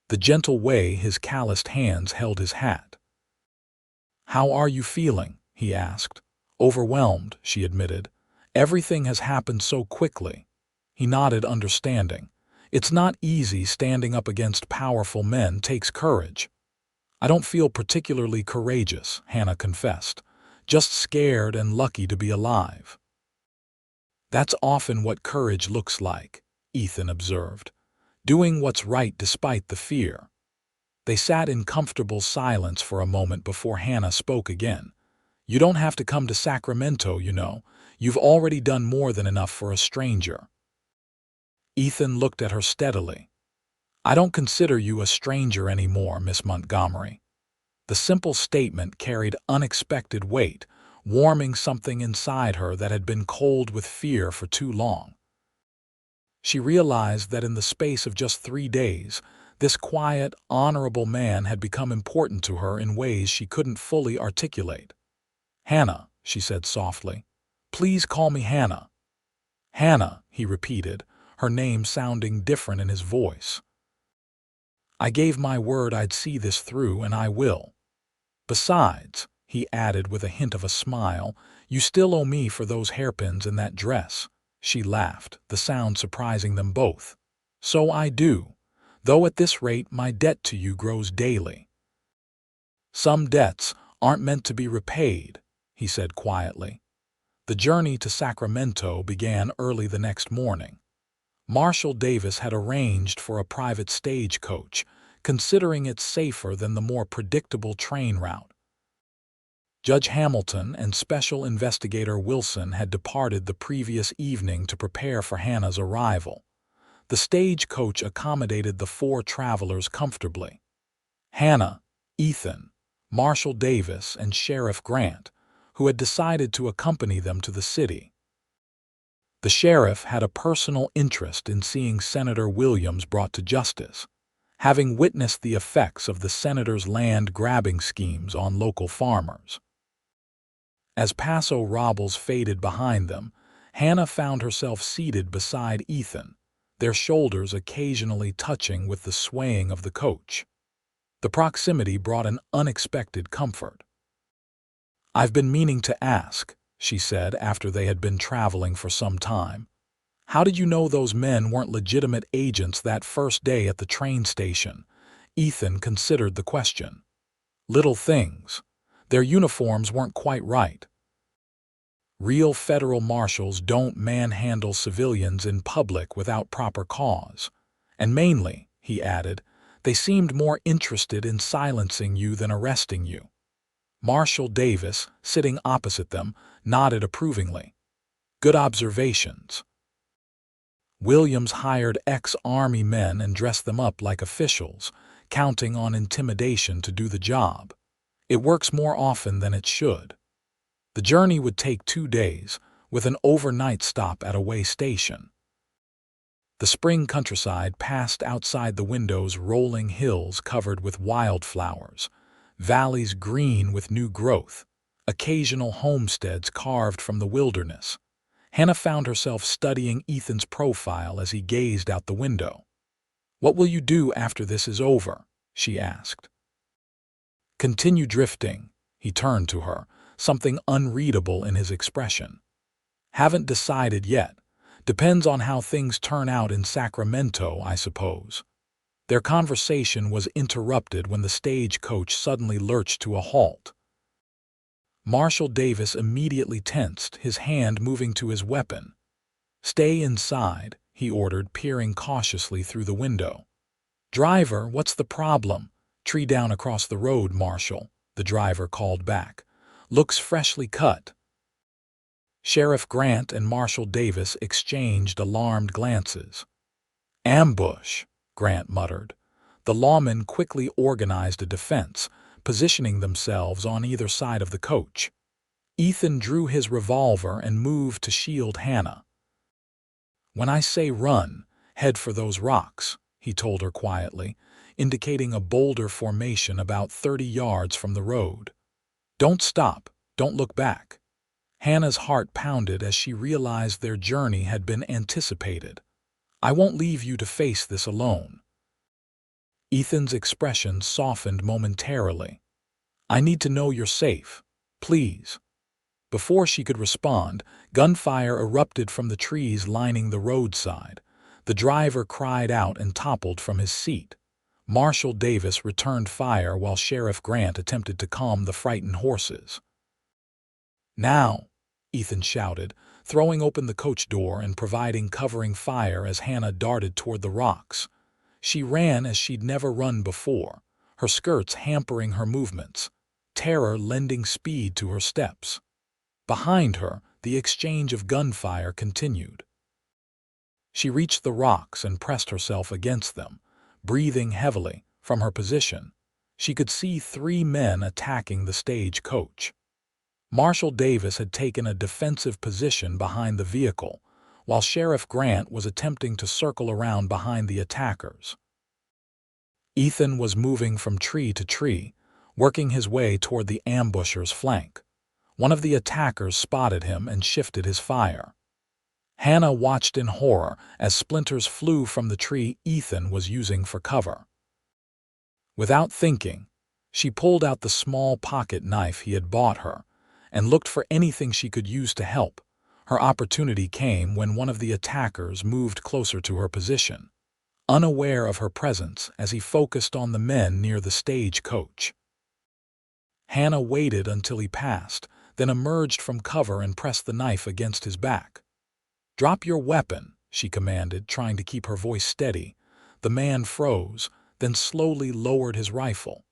the gentle way his calloused hands held his hat. "How are you feeling?" he asked. "Overwhelmed," she admitted. "Everything has happened so quickly." He nodded, understanding. "It's not easy standing up against powerful men, takes courage." "I don't feel particularly courageous," Hannah confessed. "Just scared and lucky to be alive." "That's often what courage looks like," Ethan observed. "Doing what's right despite the fear." They sat in comfortable silence for a moment before Hannah spoke again. "You don't have to come to Sacramento, you know. You've already done more than enough for a stranger." Ethan looked at her steadily. "I don't consider you a stranger anymore, Miss Montgomery." The simple statement carried unexpected weight, warming something inside her that had been cold with fear for too long. She realized that in the space of just 3 days, this quiet, honorable man had become important to her in ways she couldn't fully articulate. "Hannah," she said softly. "Please call me Hannah." "Hannah," he repeated, her name sounding different in his voice. "I gave my word I'd see this through, and I will. Besides," he added with a hint of a smile, "you still owe me for those hairpins in that dress." She laughed, the sound surprising them both. "So I do, though at this rate my debt to you grows daily." "Some debts aren't meant to be repaid," he said quietly. The journey to Sacramento began early the next morning. Marshall Davis had arranged for a private stagecoach, considering it safer than the more predictable train route. Judge Hamilton and Special Investigator Wilson had departed the previous evening to prepare for Hannah's arrival. The stagecoach accommodated the 4 travelers comfortably. Hannah, Ethan, Marshall Davis, and Sheriff Grant, who had decided to accompany them to the city. The sheriff had a personal interest in seeing Senator Williams brought to justice, having witnessed the effects of the senator's land-grabbing schemes on local farmers. As Paso Robles faded behind them, Hannah found herself seated beside Ethan, their shoulders occasionally touching with the swaying of the coach. The proximity brought an unexpected comfort. "I've been meaning to ask," she said after they had been traveling for some time. "How did you know those men weren't legitimate agents that first day at the train station?" Ethan considered the question. "Little things. Their uniforms weren't quite right. Real federal marshals don't manhandle civilians in public without proper cause. And mainly," he added, "they seemed more interested in silencing you than arresting you." Marshall Davis, sitting opposite them, nodded approvingly. "Good observations." Williams hired ex-Army men and dressed them up like officials, counting on intimidation to do the job. It works more often than it should. The journey would take 2 days, with an overnight stop at a way station. The spring countryside passed outside the windows, rolling hills covered with wildflowers, valleys green with new growth, occasional homesteads carved from the wilderness. Hannah found herself studying Ethan's profile as he gazed out the window. "What will you do after this is over?" she asked. "Continue drifting." He turned to her, something unreadable in his expression. "Haven't decided yet. Depends on how things turn out in Sacramento, I suppose." Their conversation was interrupted when the stagecoach suddenly lurched to a halt. Marshall Davis immediately tensed, his hand moving to his weapon. "Stay inside," he ordered, peering cautiously through the window. "Driver, what's the problem?" "Tree down across the road, Marshall," the driver called back. "Looks freshly cut." Sheriff Grant and Marshall Davis exchanged alarmed glances. "Ambush," Grant muttered. The lawmen quickly organized a defense, positioning themselves on either side of the coach. Ethan drew his revolver and moved to shield Hannah. "When I say run, head for those rocks," he told her quietly, indicating a boulder formation about 30 yards from the road. "Don't stop, don't look back." Hannah's heart pounded as she realized their journey had been anticipated. "I won't leave you to face this alone." Ethan's expression softened momentarily. "I need to know you're safe, please." Before she could respond, gunfire erupted from the trees lining the roadside. The driver cried out and toppled from his seat. Marshall Davis returned fire while Sheriff Grant attempted to calm the frightened horses. "Now," Ethan shouted, throwing open the coach door and providing covering fire as Hannah darted toward the rocks. She ran as she'd never run before, her skirts hampering her movements, terror lending speed to her steps. Behind her, the exchange of gunfire continued. She reached the rocks and pressed herself against them, breathing heavily. From her position, she could see 3 men attacking the stagecoach. Marshal Davis had taken a defensive position behind the vehicle, while Sheriff Grant was attempting to circle around behind the attackers. Ethan was moving from tree to tree, working his way toward the ambusher's flank. One of the attackers spotted him and shifted his fire. Hannah watched in horror as splinters flew from the tree Ethan was using for cover. Without thinking, she pulled out the small pocket knife he had bought her and looked for anything she could use to help. Her opportunity came when one of the attackers moved closer to her position, unaware of her presence as he focused on the men near the stagecoach. Hannah waited until he passed, then emerged from cover and pressed the knife against his back. "Drop your weapon," she commanded, trying to keep her voice steady. The man froze, then slowly lowered his rifle.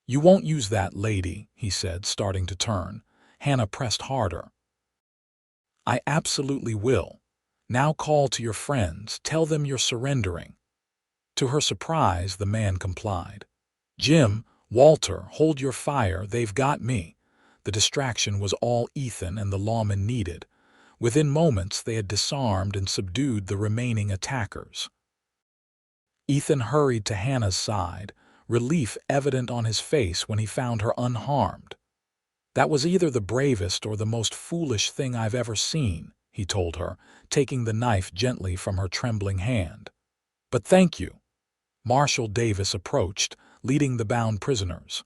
"You won't use that, lady," he said, starting to turn. Hannah pressed harder. "I absolutely will. Now call to your friends. Tell them you're surrendering." To her surprise, the man complied. "Jim, Walter, hold your fire. They've got me." The distraction was all Ethan and the lawman needed. Within moments, they had disarmed and subdued the remaining attackers. Ethan hurried to Hannah's side, relief evident on his face when he found her unharmed. "That was either the bravest or the most foolish thing I've ever seen," he told her, taking the knife gently from her trembling hand. "But thank you." Marshal Davis approached, leading the bound prisoners.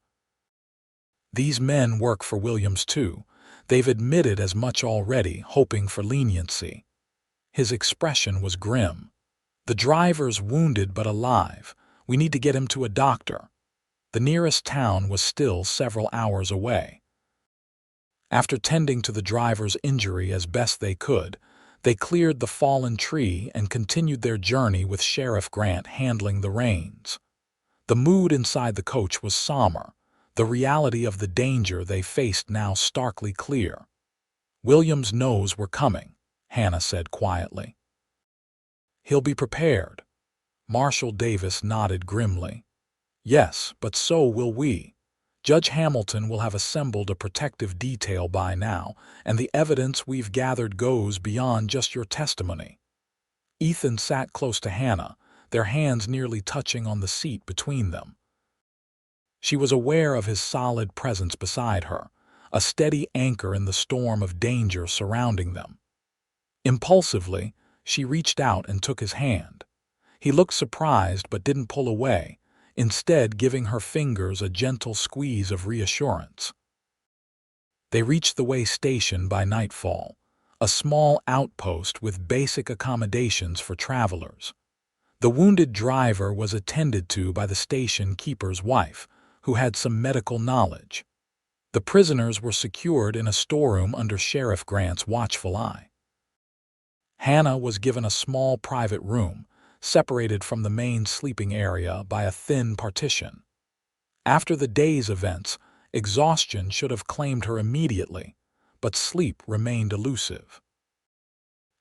"These men work for Williams too. They've admitted as much already, hoping for leniency." His expression was grim. "The driver's wounded but alive. We need to get him to a doctor." The nearest town was still several hours away. After tending to the driver's injury as best they could, they cleared the fallen tree and continued their journey with Sheriff Grant handling the reins. The mood inside the coach was somber, the reality of the danger they faced now starkly clear. "Williams knows we're coming," Hannah said quietly. "He'll be prepared." Marshal Davis nodded grimly. "Yes, but so will we. Judge Hamilton will have assembled a protective detail by now, and the evidence we've gathered goes beyond just your testimony." Ethan sat close to Hannah, their hands nearly touching on the seat between them. She was aware of his solid presence beside her, a steady anchor in the storm of danger surrounding them. Impulsively, she reached out and took his hand. He looked surprised but didn't pull away, instead giving her fingers a gentle squeeze of reassurance. They reached the way station by nightfall, a small outpost with basic accommodations for travelers. The wounded driver was attended to by the station keeper's wife, who had some medical knowledge. The prisoners were secured in a storeroom under Sheriff Grant's watchful eye. Hannah was given a small private room, separated from the main sleeping area by a thin partition. After the day's events, exhaustion should have claimed her immediately, but sleep remained elusive.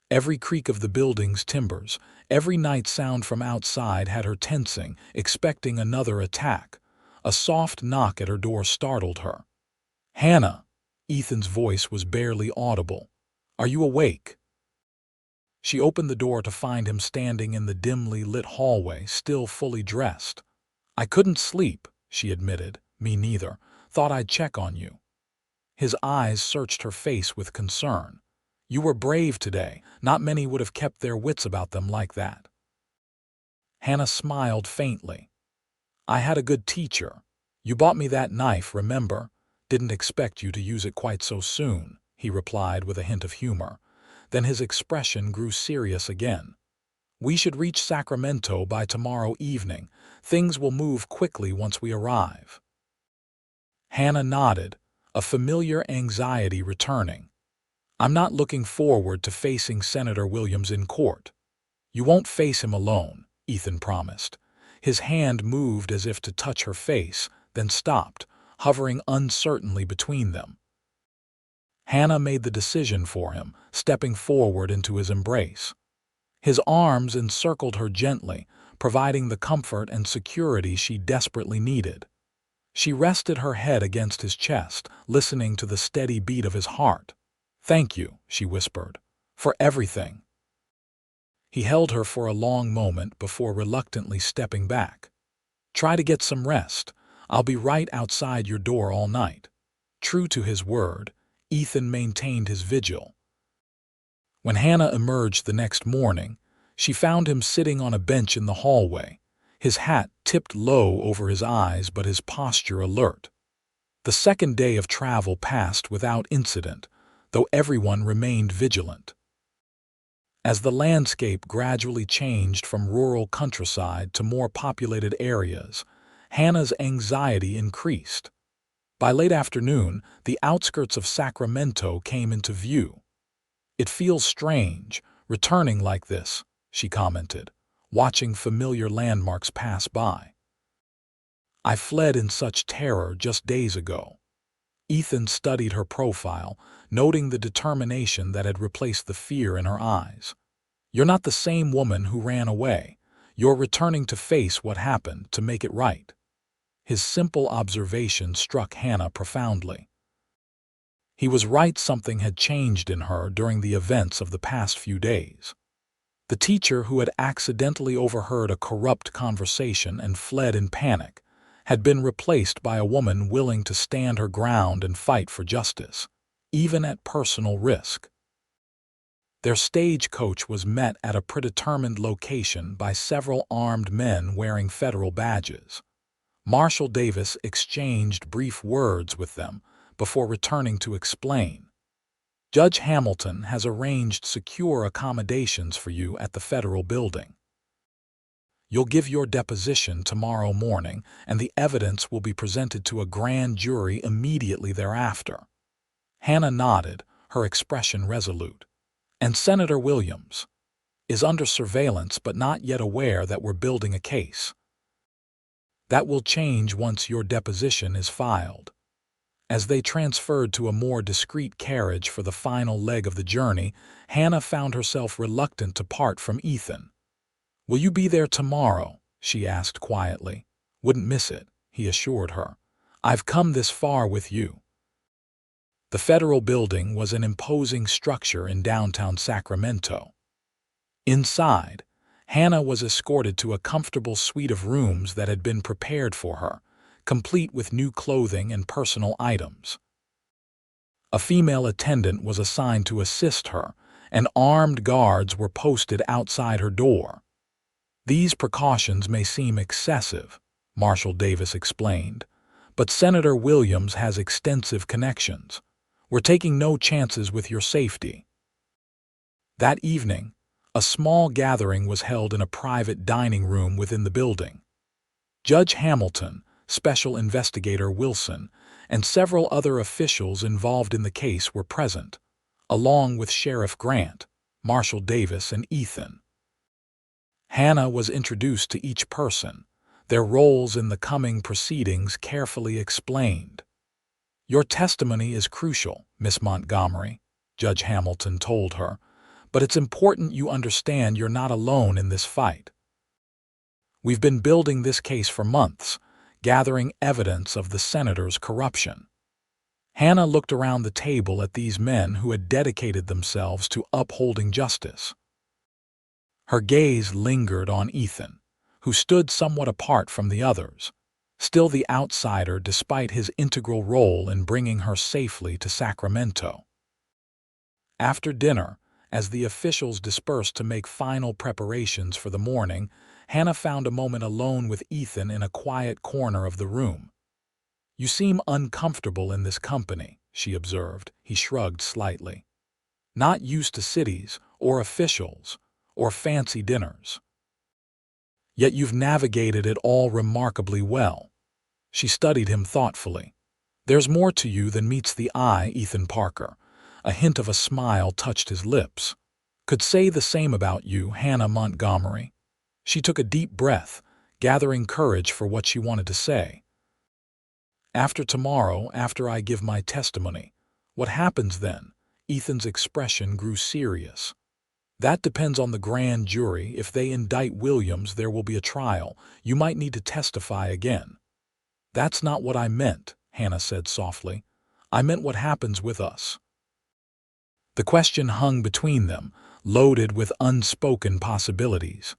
Every creak of the building's timbers, every night sound from outside had her tensing, expecting another attack. A soft knock at her door startled her. "Hannah," Ethan's voice was barely audible. "Are you awake?" She opened the door to find him standing in the dimly lit hallway, still fully dressed. "I couldn't sleep," she admitted. "Me neither. Thought I'd check on you." His eyes searched her face with concern. "You were brave today. Not many would have kept their wits about them like that." Hannah smiled faintly. "I had a good teacher. You bought me that knife, remember? Didn't expect you to use it quite so soon," he replied with a hint of humor. Then his expression grew serious again. "We should reach Sacramento by tomorrow evening. Things will move quickly once we arrive." Hannah nodded, a familiar anxiety returning. "I'm not looking forward to facing Senator Williams in court." "You won't face him alone," Ethan promised. His hand moved as if to touch her face, then stopped, hovering uncertainly between them. Hannah made the decision for him, stepping forward into his embrace. His arms encircled her gently, providing the comfort and security she desperately needed. She rested her head against his chest, listening to the steady beat of his heart. "Thank you," she whispered, "for everything." He held her for a long moment before reluctantly stepping back. "Try to get some rest. I'll be right outside your door all night." True to his word, Ethan maintained his vigil. When Hannah emerged the next morning, she found him sitting on a bench in the hallway, his hat tipped low over his eyes but his posture alert. The second day of travel passed without incident, though everyone remained vigilant. As the landscape gradually changed from rural countryside to more populated areas, Hannah's anxiety increased. By late afternoon, the outskirts of Sacramento came into view. "It feels strange, returning like this," she commented, watching familiar landmarks pass by. "I fled in such terror just days ago." Ethan studied her profile, noting the determination that had replaced the fear in her eyes. "You're not the same woman who ran away. You're returning to face what happened, to make it right." His simple observation struck Hannah profoundly. He was right, something had changed in her during the events of the past few days. The teacher who had accidentally overheard a corrupt conversation and fled in panic had been replaced by a woman willing to stand her ground and fight for justice, even at personal risk. Their stagecoach was met at a predetermined location by several armed men wearing federal badges. Marshal Davis exchanged brief words with them before returning to explain. "Judge Hamilton has arranged secure accommodations for you at the federal building. You'll give your deposition tomorrow morning, and the evidence will be presented to a grand jury immediately thereafter." Hannah nodded, her expression resolute. "And Senator Williams is under surveillance but not yet aware that we're building a case. That will change once your deposition is filed." As they transferred to a more discreet carriage for the final leg of the journey, Hannah found herself reluctant to part from Ethan. "Will you be there tomorrow?" she asked quietly. "Wouldn't miss it," he assured her. "I've come this far with you." The federal building was an imposing structure in downtown Sacramento. Inside, Hannah was escorted to a comfortable suite of rooms that had been prepared for her, complete with new clothing and personal items. A female attendant was assigned to assist her, and armed guards were posted outside her door. "These precautions may seem excessive," Marshal Davis explained, "but Senator Williams has extensive connections. We're taking no chances with your safety." That evening, a small gathering was held in a private dining room within the building. Judge Hamilton, Special Investigator Wilson, and several other officials involved in the case were present, along with Sheriff Grant, Marshal Davis, and Ethan. Hannah was introduced to each person, their roles in the coming proceedings carefully explained. "Your testimony is crucial, Miss Montgomery," Judge Hamilton told her, "but it's important you understand you're not alone in this fight. We've been building this case for months, gathering evidence of the senator's corruption." Hannah looked around the table at these men who had dedicated themselves to upholding justice. Her gaze lingered on Ethan, who stood somewhat apart from the others, still the outsider despite his integral role in bringing her safely to Sacramento. After dinner, as the officials dispersed to make final preparations for the morning, Hannah found a moment alone with Ethan in a quiet corner of the room. "You seem uncomfortable in this company," she observed. He shrugged slightly. "Not used to cities, or officials, or fancy dinners. Yet you've navigated it all remarkably well." She studied him thoughtfully. "There's more to you than meets the eye, Ethan Parker." A hint of a smile touched his lips. "Could say the same about you, Hannah Montgomery." She took a deep breath, gathering courage for what she wanted to say. "After tomorrow, after I give my testimony, what happens then?" Ethan's expression grew serious. "That depends on the grand jury. If they indict Williams, there will be a trial. You might need to testify again." "That's not what I meant," Hannah said softly. "I meant what happens with us." The question hung between them, loaded with unspoken possibilities.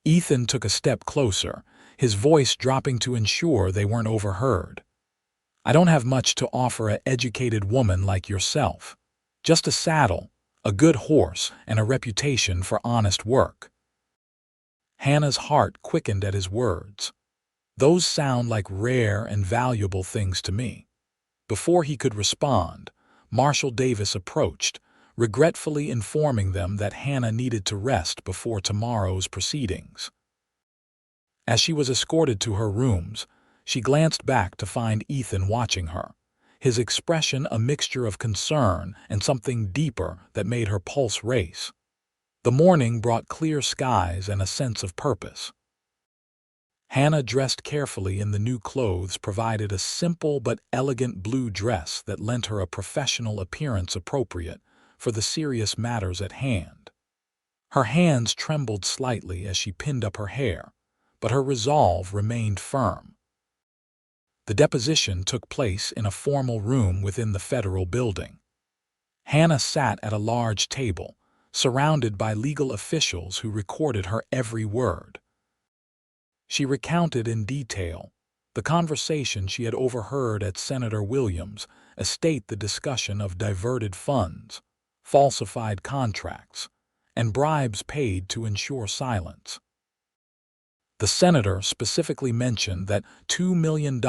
Ethan took a step closer, his voice dropping to ensure they weren't overheard. "I don't have much to offer an educated woman like yourself. Just a saddle, a good horse, and a reputation for honest work." Hannah's heart quickened at his words. "Those sound like rare and valuable things to me." Before he could respond, Marshal Davis approached, regretfully informing them that Hannah needed to rest before tomorrow's proceedings. As she was escorted to her rooms, she glanced back to find Ethan watching her, his expression a mixture of concern and something deeper that made her pulse race. The morning brought clear skies and a sense of purpose. Hannah, dressed carefully in the new clothes, provided a simple but elegant blue dress that lent her a professional appearance appropriate for the serious matters at hand. Her hands trembled slightly as she pinned up her hair, but her resolve remained firm. The deposition took place in a formal room within the federal building. Hannah sat at a large table, surrounded by legal officials who recorded her every word. She recounted in detail the conversation she had overheard at Senator Williams' estate, the discussion of diverted funds, falsified contracts, and bribes paid to ensure silence. The senator specifically mentioned that $2 million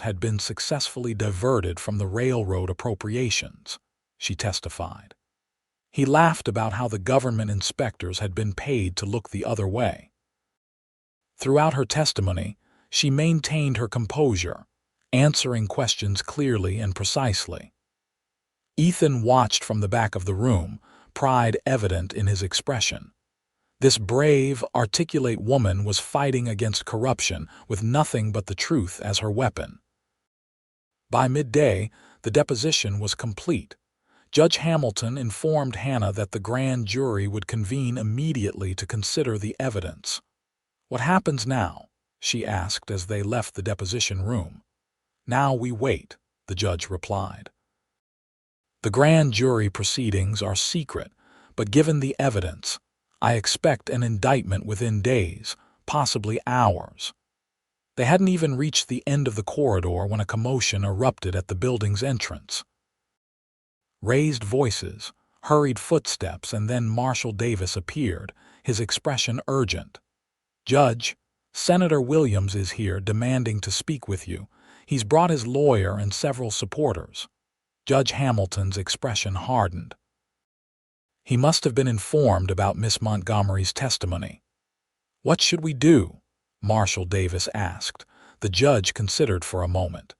had been successfully diverted from the railroad appropriations, she testified. He laughed about how the government inspectors had been paid to look the other way. Throughout her testimony, she maintained her composure, answering questions clearly and precisely. Ethan watched from the back of the room, pride evident in his expression. This brave, articulate woman was fighting against corruption with nothing but the truth as her weapon. By midday, the deposition was complete. Judge Hamilton informed Hannah that the grand jury would convene immediately to consider the evidence. "What happens now?" she asked as they left the deposition room. "Now we wait," the judge replied. "The grand jury proceedings are secret, but given the evidence, I expect an indictment within days, possibly hours." They hadn't even reached the end of the corridor when a commotion erupted at the building's entrance. Raised voices, hurried footsteps, and then Marshal Davis appeared, his expression urgent. "Judge, Senator Williams is here demanding to speak with you. He's brought his lawyer and several supporters." Judge Hamilton's expression hardened. He must have been informed about Miss Montgomery's testimony. "What should we do?" Marshal Davis asked. The judge considered for a moment.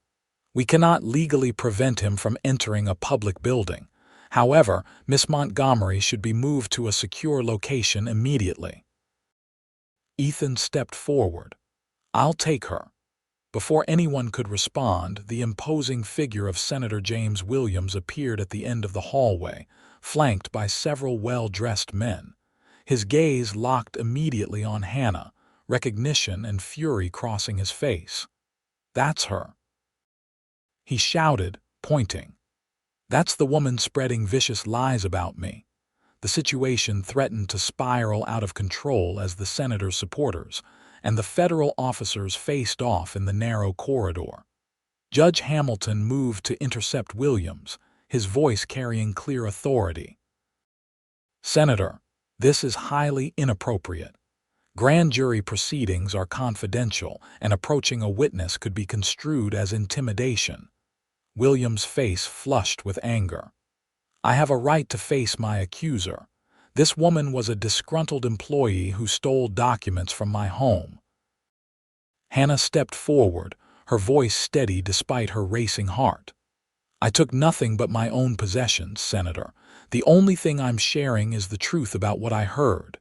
"We cannot legally prevent him from entering a public building. However, Miss Montgomery should be moved to a secure location immediately." Ethan stepped forward. "I'll take her." Before anyone could respond, the imposing figure of Senator James Williams appeared at the end of the hallway, flanked by several well-dressed men. His gaze locked immediately on Hannah, recognition and fury crossing his face. "That's her," he shouted, pointing. "That's the woman spreading vicious lies about me." The situation threatened to spiral out of control as the senator's supporters and the federal officers faced off in the narrow corridor. Judge Hamilton moved to intercept Williams, his voice carrying clear authority. "Senator, this is highly inappropriate. Grand jury proceedings are confidential, and approaching a witness could be construed as intimidation." Williams' face flushed with anger. "I have a right to face my accuser. This woman was a disgruntled employee who stole documents from my home." Hannah stepped forward, her voice steady despite her racing heart. "I took nothing but my own possessions, Senator. The only thing I'm sharing is the truth about what I heard."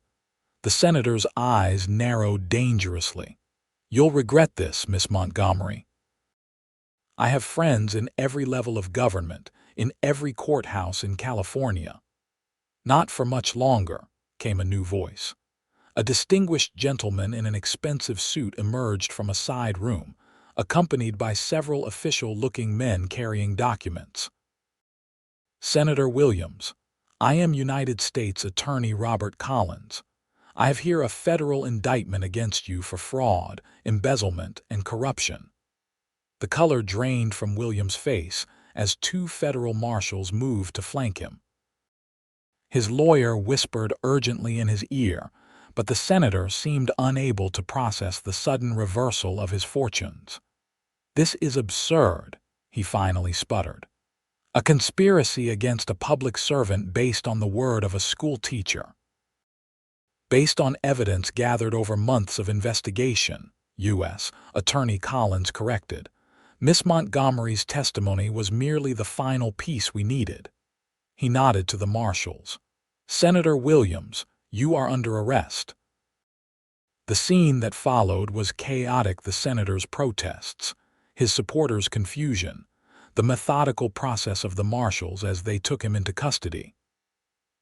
The senator's eyes narrowed dangerously. "You'll regret this, Miss Montgomery." "I have friends in every level of government, in every courthouse in California." "Not for much longer," came a new voice. A distinguished gentleman in an expensive suit emerged from a side room, accompanied by several official-looking men carrying documents. Senator Williams, I am United States Attorney Robert Collins. I have here a federal indictment against you for fraud, embezzlement, and corruption. The color drained from Williams' face as two federal marshals moved to flank him. His lawyer whispered urgently in his ear, but the senator seemed unable to process the sudden reversal of his fortunes. "This is absurd," he finally sputtered. "A conspiracy against a public servant based on the word of a school teacher. Based on evidence gathered over months of investigation," U.S. Attorney Collins corrected. "Miss Montgomery's testimony was merely the final piece we needed." He nodded to the marshals. "Senator Williams, you are under arrest." The scene that followed was chaotic. The senator's protests, his supporters' confusion, the methodical process of the marshals as they took him into custody.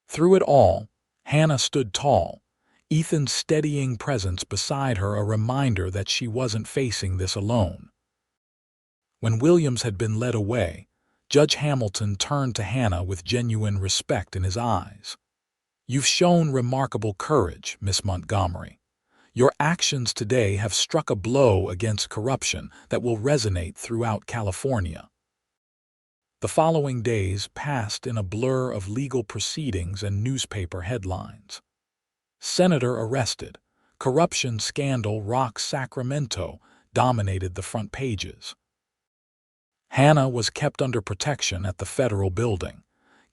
Through it all, Hannah stood tall, Ethan's steadying presence beside her a reminder that she wasn't facing this alone. When Williams had been led away, Judge Hamilton turned to Hannah with genuine respect in his eyes. "You've shown remarkable courage, Miss Montgomery. Your actions today have struck a blow against corruption that will resonate throughout California." The following days passed in a blur of legal proceedings and newspaper headlines. Senator arrested. Corruption scandal rocks Sacramento dominated the front pages. Hannah was kept under protection at the federal building,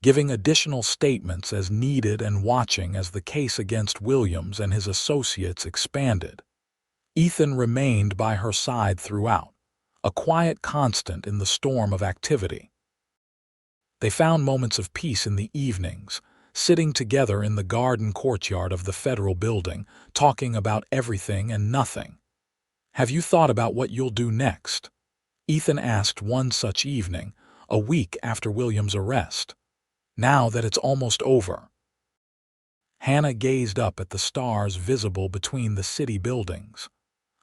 giving additional statements as needed and watching as the case against Williams and his associates expanded. Ethan remained by her side throughout, a quiet constant in the storm of activity. They found moments of peace in the evenings, sitting together in the garden courtyard of the federal building, talking about everything and nothing. "Have you thought about what you'll do next?" Ethan asked one such evening, a week after Williams' arrest. "Now that it's almost over." Hannah gazed up at the stars visible between the city buildings.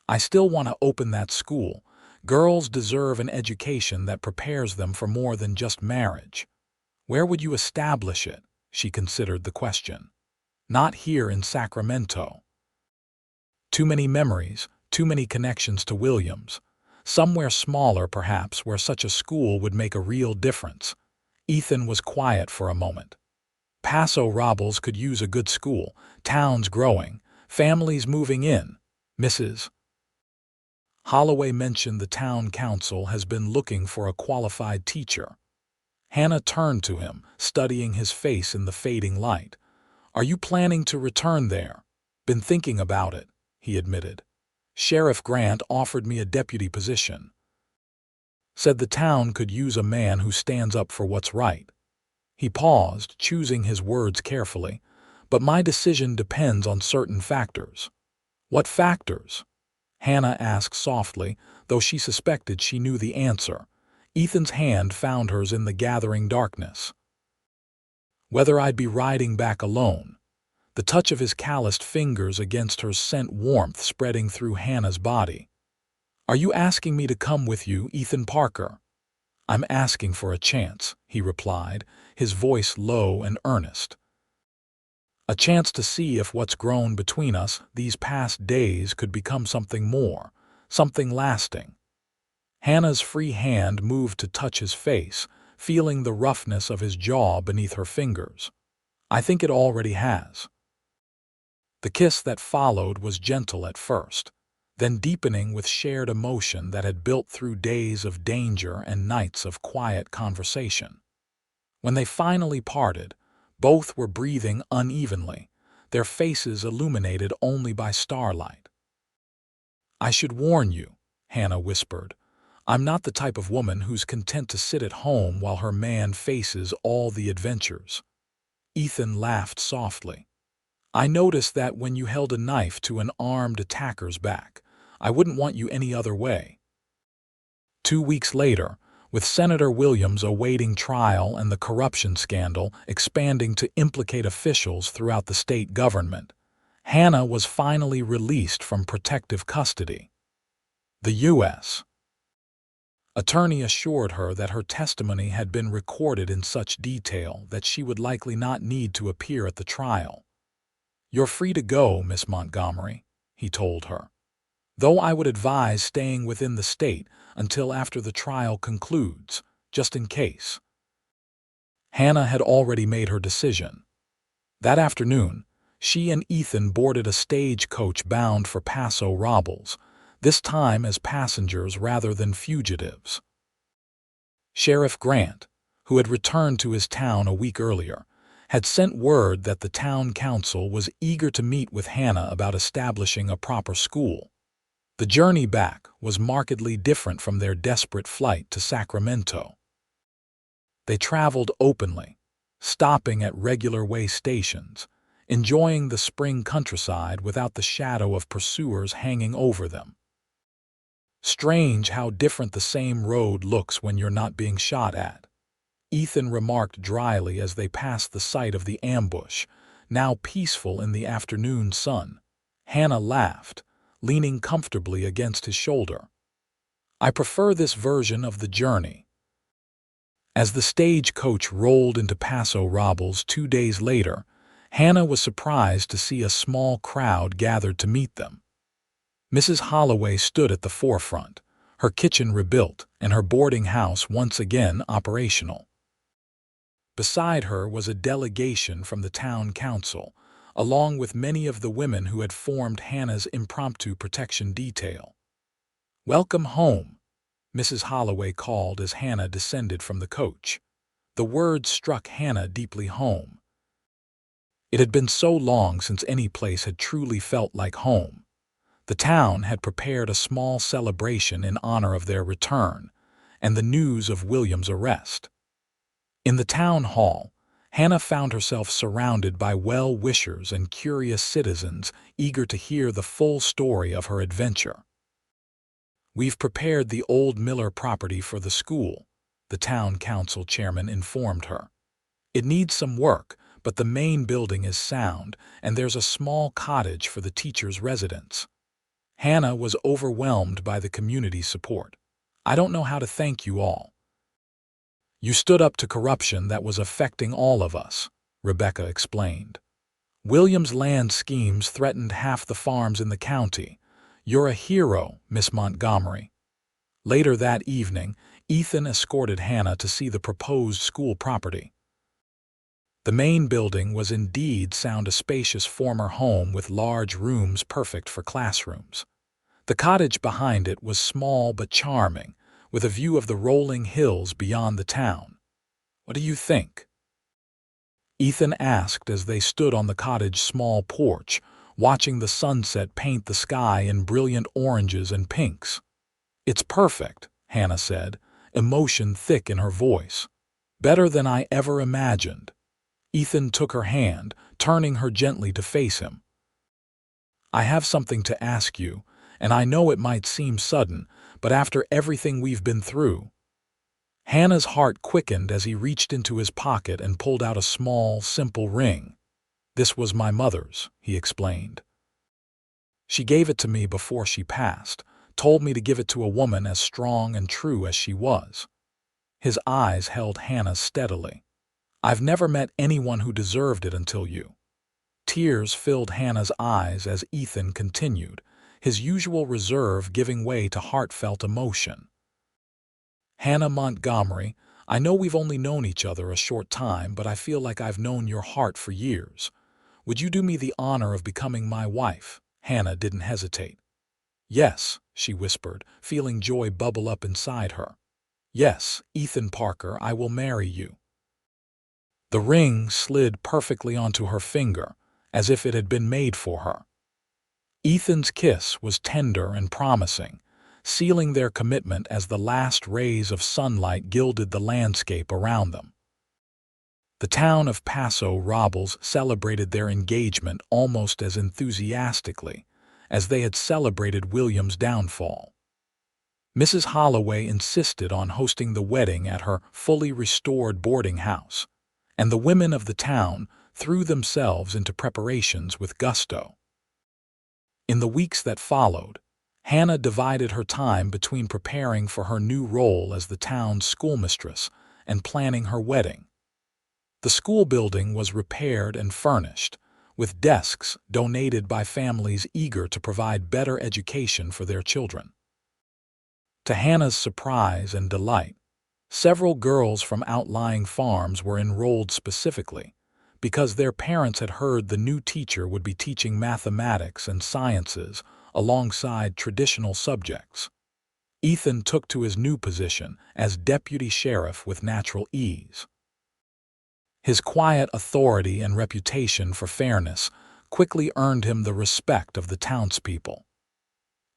"I still want to open that school. Girls deserve an education that prepares them for more than just marriage." "Where would you establish it?" She considered the question. "Not here in Sacramento. Too many memories, too many connections to Williams. Somewhere smaller, perhaps, where such a school would make a real difference." Ethan was quiet for a moment. "Paso Robles could use a good school, towns growing, families moving in. Mrs. Holloway mentioned the town council has been looking for a qualified teacher." Hannah turned to him, studying his face in the fading light. "Are you planning to return there?" "Been thinking about it," he admitted. "Sheriff Grant offered me a deputy position. Said the town could use a man who stands up for what's right." He paused, choosing his words carefully. "But my decision depends on certain factors." "What factors?" Hannah asked softly, though she suspected she knew the answer. Ethan's hand found hers in the gathering darkness. "Whether I'd be riding back alone." The touch of his calloused fingers against hers sent warmth spreading through Hannah's body. "Are you asking me to come with you, Ethan Parker?" "I'm asking for a chance," he replied, his voice low and earnest. "A chance to see if what's grown between us these past days could become something more, something lasting." Hannah's free hand moved to touch his face, feeling the roughness of his jaw beneath her fingers. "I think it already has." The kiss that followed was gentle at first, then deepening with shared emotion that had built through days of danger and nights of quiet conversation. When they finally parted, both were breathing unevenly, their faces illuminated only by starlight. "I should warn you," Hannah whispered. "I'm not the type of woman who's content to sit at home while her man faces all the adventures." Ethan laughed softly. "I noticed that when you held a knife to an armed attacker's back. I wouldn't want you any other way." 2 weeks later, with Senator Williams awaiting trial and the corruption scandal expanding to implicate officials throughout the state government, Hannah was finally released from protective custody. The U.S. Attorney assured her that her testimony had been recorded in such detail that she would likely not need to appear at the trial. "You're free to go, Miss Montgomery," he told her, "though I would advise staying within the state until after the trial concludes, just in case." Hannah had already made her decision. That afternoon, she and Ethan boarded a stagecoach bound for Paso Robles, this time as passengers rather than fugitives. Sheriff Grant, who had returned to his town a week earlier, had sent word that the town council was eager to meet with Hannah about establishing a proper school. The journey back was markedly different from their desperate flight to Sacramento. They traveled openly, stopping at regular way stations, enjoying the spring countryside without the shadow of pursuers hanging over them. "Strange how different the same road looks when you're not being shot at," Ethan remarked dryly as they passed the site of the ambush, now peaceful in the afternoon sun. Hannah laughed, leaning comfortably against his shoulder. "I prefer this version of the journey." As the stagecoach rolled into Paso Robles 2 days later, Hannah was surprised to see a small crowd gathered to meet them. Mrs. Holloway stood at the forefront, her kitchen rebuilt and her boarding house once again operational. Beside her was a delegation from the town council, along with many of the women who had formed Hannah's impromptu protection detail. "Welcome home," Mrs. Holloway called as Hannah descended from the coach. The words struck Hannah deeply home. It had been so long since any place had truly felt like home. The town had prepared a small celebration in honor of their return and the news of William's arrest. In the town hall, Hannah found herself surrounded by well-wishers and curious citizens eager to hear the full story of her adventure. "We've prepared the old Miller property for the school," the town council chairman informed her. "It needs some work, but the main building is sound, and there's a small cottage for the teachers' residence." Hannah was overwhelmed by the community support. "I don't know how to thank you all. You stood up to corruption that was affecting all of us," Rebecca explained. "William's land schemes threatened half the farms in the county. You're a hero, Miss Montgomery." Later that evening, Ethan escorted Hannah to see the proposed school property. The main building was indeed a spacious former home with large rooms perfect for classrooms. The cottage behind it was small but charming, with a view of the rolling hills beyond the town. "What do you think?" Ethan asked as they stood on the cottage's small porch, watching the sunset paint the sky in brilliant oranges and pinks. "It's perfect," Hannah said, emotion thick in her voice. "Better than I ever imagined." Ethan took her hand, turning her gently to face him. "I have something to ask you, and I know it might seem sudden, but after everything we've been through—" Hannah's heart quickened as he reached into his pocket and pulled out a small, simple ring. "This was my mother's," he explained. "She gave it to me before she passed, told me to give it to a woman as strong and true as she was." His eyes held Hannah steadily. "I've never met anyone who deserved it until you." Tears filled Hannah's eyes as Ethan continued, his usual reserve giving way to heartfelt emotion. "Hannah Montgomery, I know we've only known each other a short time, but I feel like I've known your heart for years. Would you do me the honor of becoming my wife?" Hannah didn't hesitate. "Yes," she whispered, feeling joy bubble up inside her. "Yes, Ethan Parker, I will marry you." The ring slid perfectly onto her finger, as if it had been made for her. Ethan's kiss was tender and promising, sealing their commitment as the last rays of sunlight gilded the landscape around them. The town of Paso Robles celebrated their engagement almost as enthusiastically as they had celebrated William's downfall. Mrs. Holloway insisted on hosting the wedding at her fully restored boarding house, and the women of the town threw themselves into preparations with gusto. In the weeks that followed, Hannah divided her time between preparing for her new role as the town's schoolmistress and planning her wedding. The school building was repaired and furnished, with desks donated by families eager to provide better education for their children. To Hannah's surprise and delight, several girls from outlying farms were enrolled specifically because their parents had heard the new teacher would be teaching mathematics and sciences alongside traditional subjects. Ethan took to his new position as deputy sheriff with natural ease. His quiet authority and reputation for fairness quickly earned him the respect of the townspeople.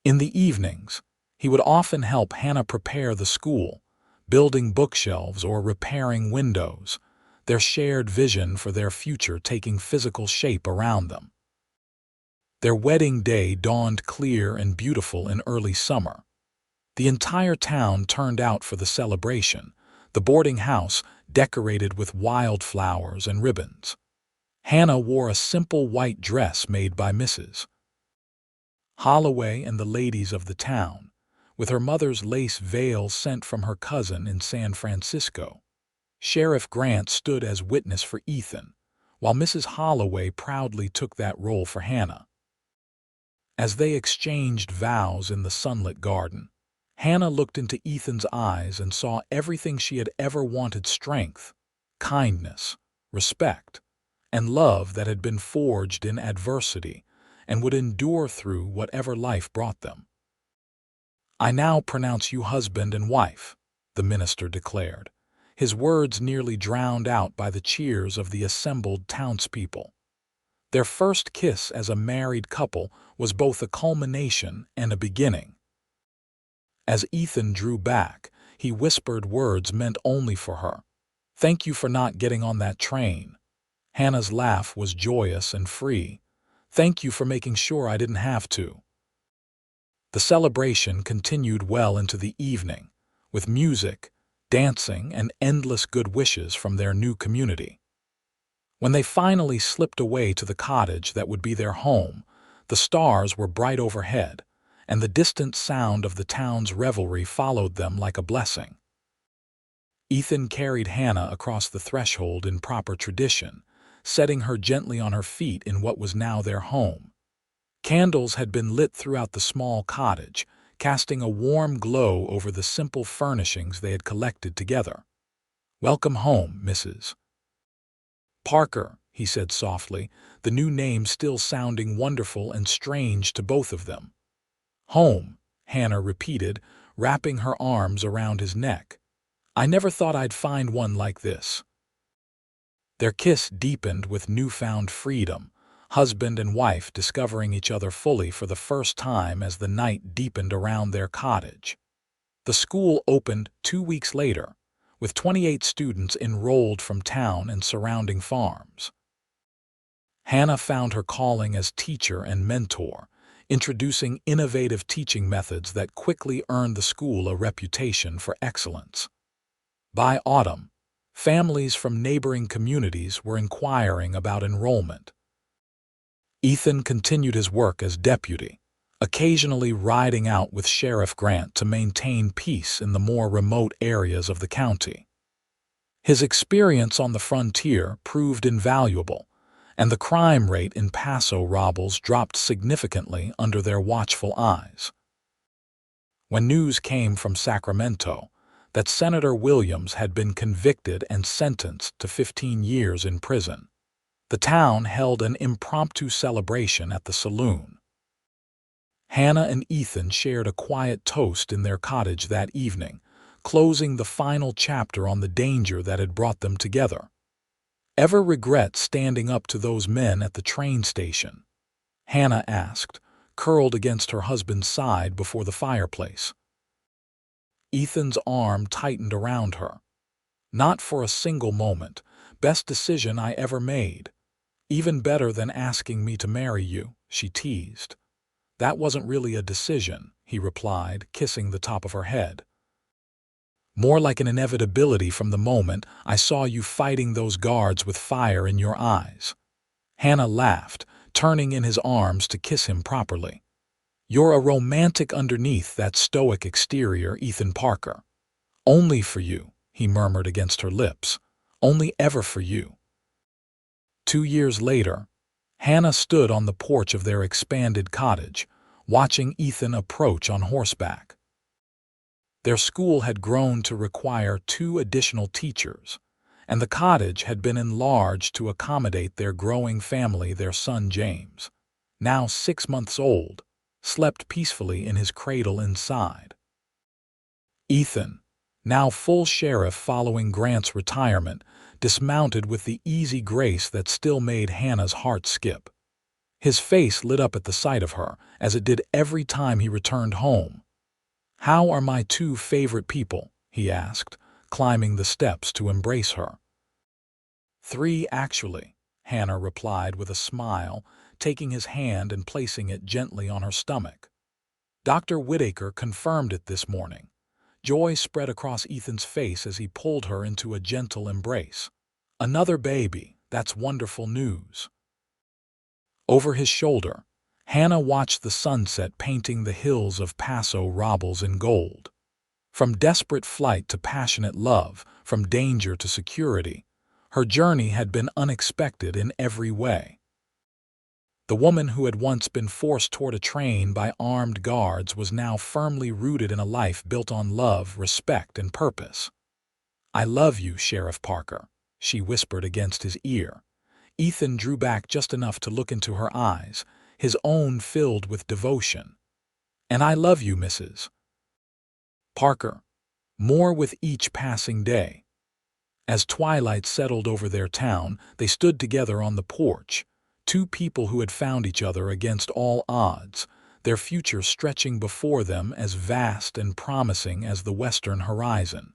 In the evenings, he would often help Hannah prepare the school, building bookshelves or repairing windows, their shared vision for their future taking physical shape around them. Their wedding day dawned clear and beautiful in early summer. The entire town turned out for the celebration, the boarding house decorated with wildflowers and ribbons. Hannah wore a simple white dress made by Mrs. Holloway and the ladies of the town, with her mother's lace veil sent from her cousin in San Francisco. Sheriff Grant stood as witness for Ethan, while Mrs. Holloway proudly took that role for Hannah. As they exchanged vows in the sunlit garden, Hannah looked into Ethan's eyes and saw everything she had ever wanted: strength, kindness, respect, and love that had been forged in adversity and would endure through whatever life brought them. "I now pronounce you husband and wife," the minister declared, his words nearly drowned out by the cheers of the assembled townspeople. Their first kiss as a married couple was both a culmination and a beginning. As Ethan drew back, he whispered words meant only for her. "Thank you for not getting on that train." Hannah's laugh was joyous and free. "Thank you for making sure I didn't have to." The celebration continued well into the evening, with music, dancing, and endless good wishes from their new community. When they finally slipped away to the cottage that would be their home, the stars were bright overhead, and the distant sound of the town's revelry followed them like a blessing. Ethan carried Hannah across the threshold in proper tradition, setting her gently on her feet in what was now their home. Candles had been lit throughout the small cottage, casting a warm glow over the simple furnishings they had collected together. "Welcome home, Mrs. Parker," he said softly, the new name still sounding wonderful and strange to both of them. "Home," Hannah repeated, wrapping her arms around his neck. "I never thought I'd find one like this." Their kiss deepened with newfound freedom, husband and wife discovering each other fully for the first time as the night deepened around their cottage. The school opened 2 weeks later, with 28 students enrolled from town and surrounding farms. Hannah found her calling as teacher and mentor, introducing innovative teaching methods that quickly earned the school a reputation for excellence. By autumn, families from neighboring communities were inquiring about enrollment. Ethan continued his work as deputy, occasionally riding out with Sheriff Grant to maintain peace in the more remote areas of the county. His experience on the frontier proved invaluable, and the crime rate in Paso Robles dropped significantly under their watchful eyes. When news came from Sacramento that Senator Williams had been convicted and sentenced to 15 years in prison, the town held an impromptu celebration at the saloon. Hannah and Ethan shared a quiet toast in their cottage that evening, closing the final chapter on the danger that had brought them together. "Ever regret standing up to those men at the train station?" Hannah asked, curled against her husband's side before the fireplace. Ethan's arm tightened around her. "Not for a single moment. Best decision I ever made. Even better than asking me to marry you," she teased. "That wasn't really a decision," he replied, kissing the top of her head. "More like an inevitability from the moment I saw you fighting those guards with fire in your eyes." Hannah laughed, turning in his arms to kiss him properly. You're a romantic underneath that stoic exterior, Ethan Parker. Only for you, he murmured against her lips. Only ever for you. 2 years later, Hannah stood on the porch of their expanded cottage, watching Ethan approach on horseback. Their school had grown to require 2 additional teachers, and the cottage had been enlarged to accommodate their growing family. Their son James, now 6 months old, slept peacefully in his cradle inside. Ethan, now full sheriff following Grant's retirement, dismounted with the easy grace that still made Hannah's heart skip. His face lit up at the sight of her, as it did every time he returned home. "How are my 2 favorite people?" he asked, climbing the steps to embrace her. "3, actually," Hannah replied with a smile, taking his hand and placing it gently on her stomach. Dr. Whittaker confirmed it this morning. Joy spread across Ethan's face as he pulled her into a gentle embrace. "Another baby, that's wonderful news." Over his shoulder, Hannah watched the sunset painting the hills of Paso Robles in gold. From desperate flight to passionate love, from danger to security, her journey had been unexpected in every way. The woman who had once been forced toward a train by armed guards was now firmly rooted in a life built on love, respect, and purpose. "I love you, Sheriff Parker," she whispered against his ear. Ethan drew back just enough to look into her eyes, his own filled with devotion. "And I love you, Mrs. Parker," more with each passing day. As twilight settled over their town, they stood together on the porch, 2 people who had found each other against all odds, their future stretching before them as vast and promising as the western horizon.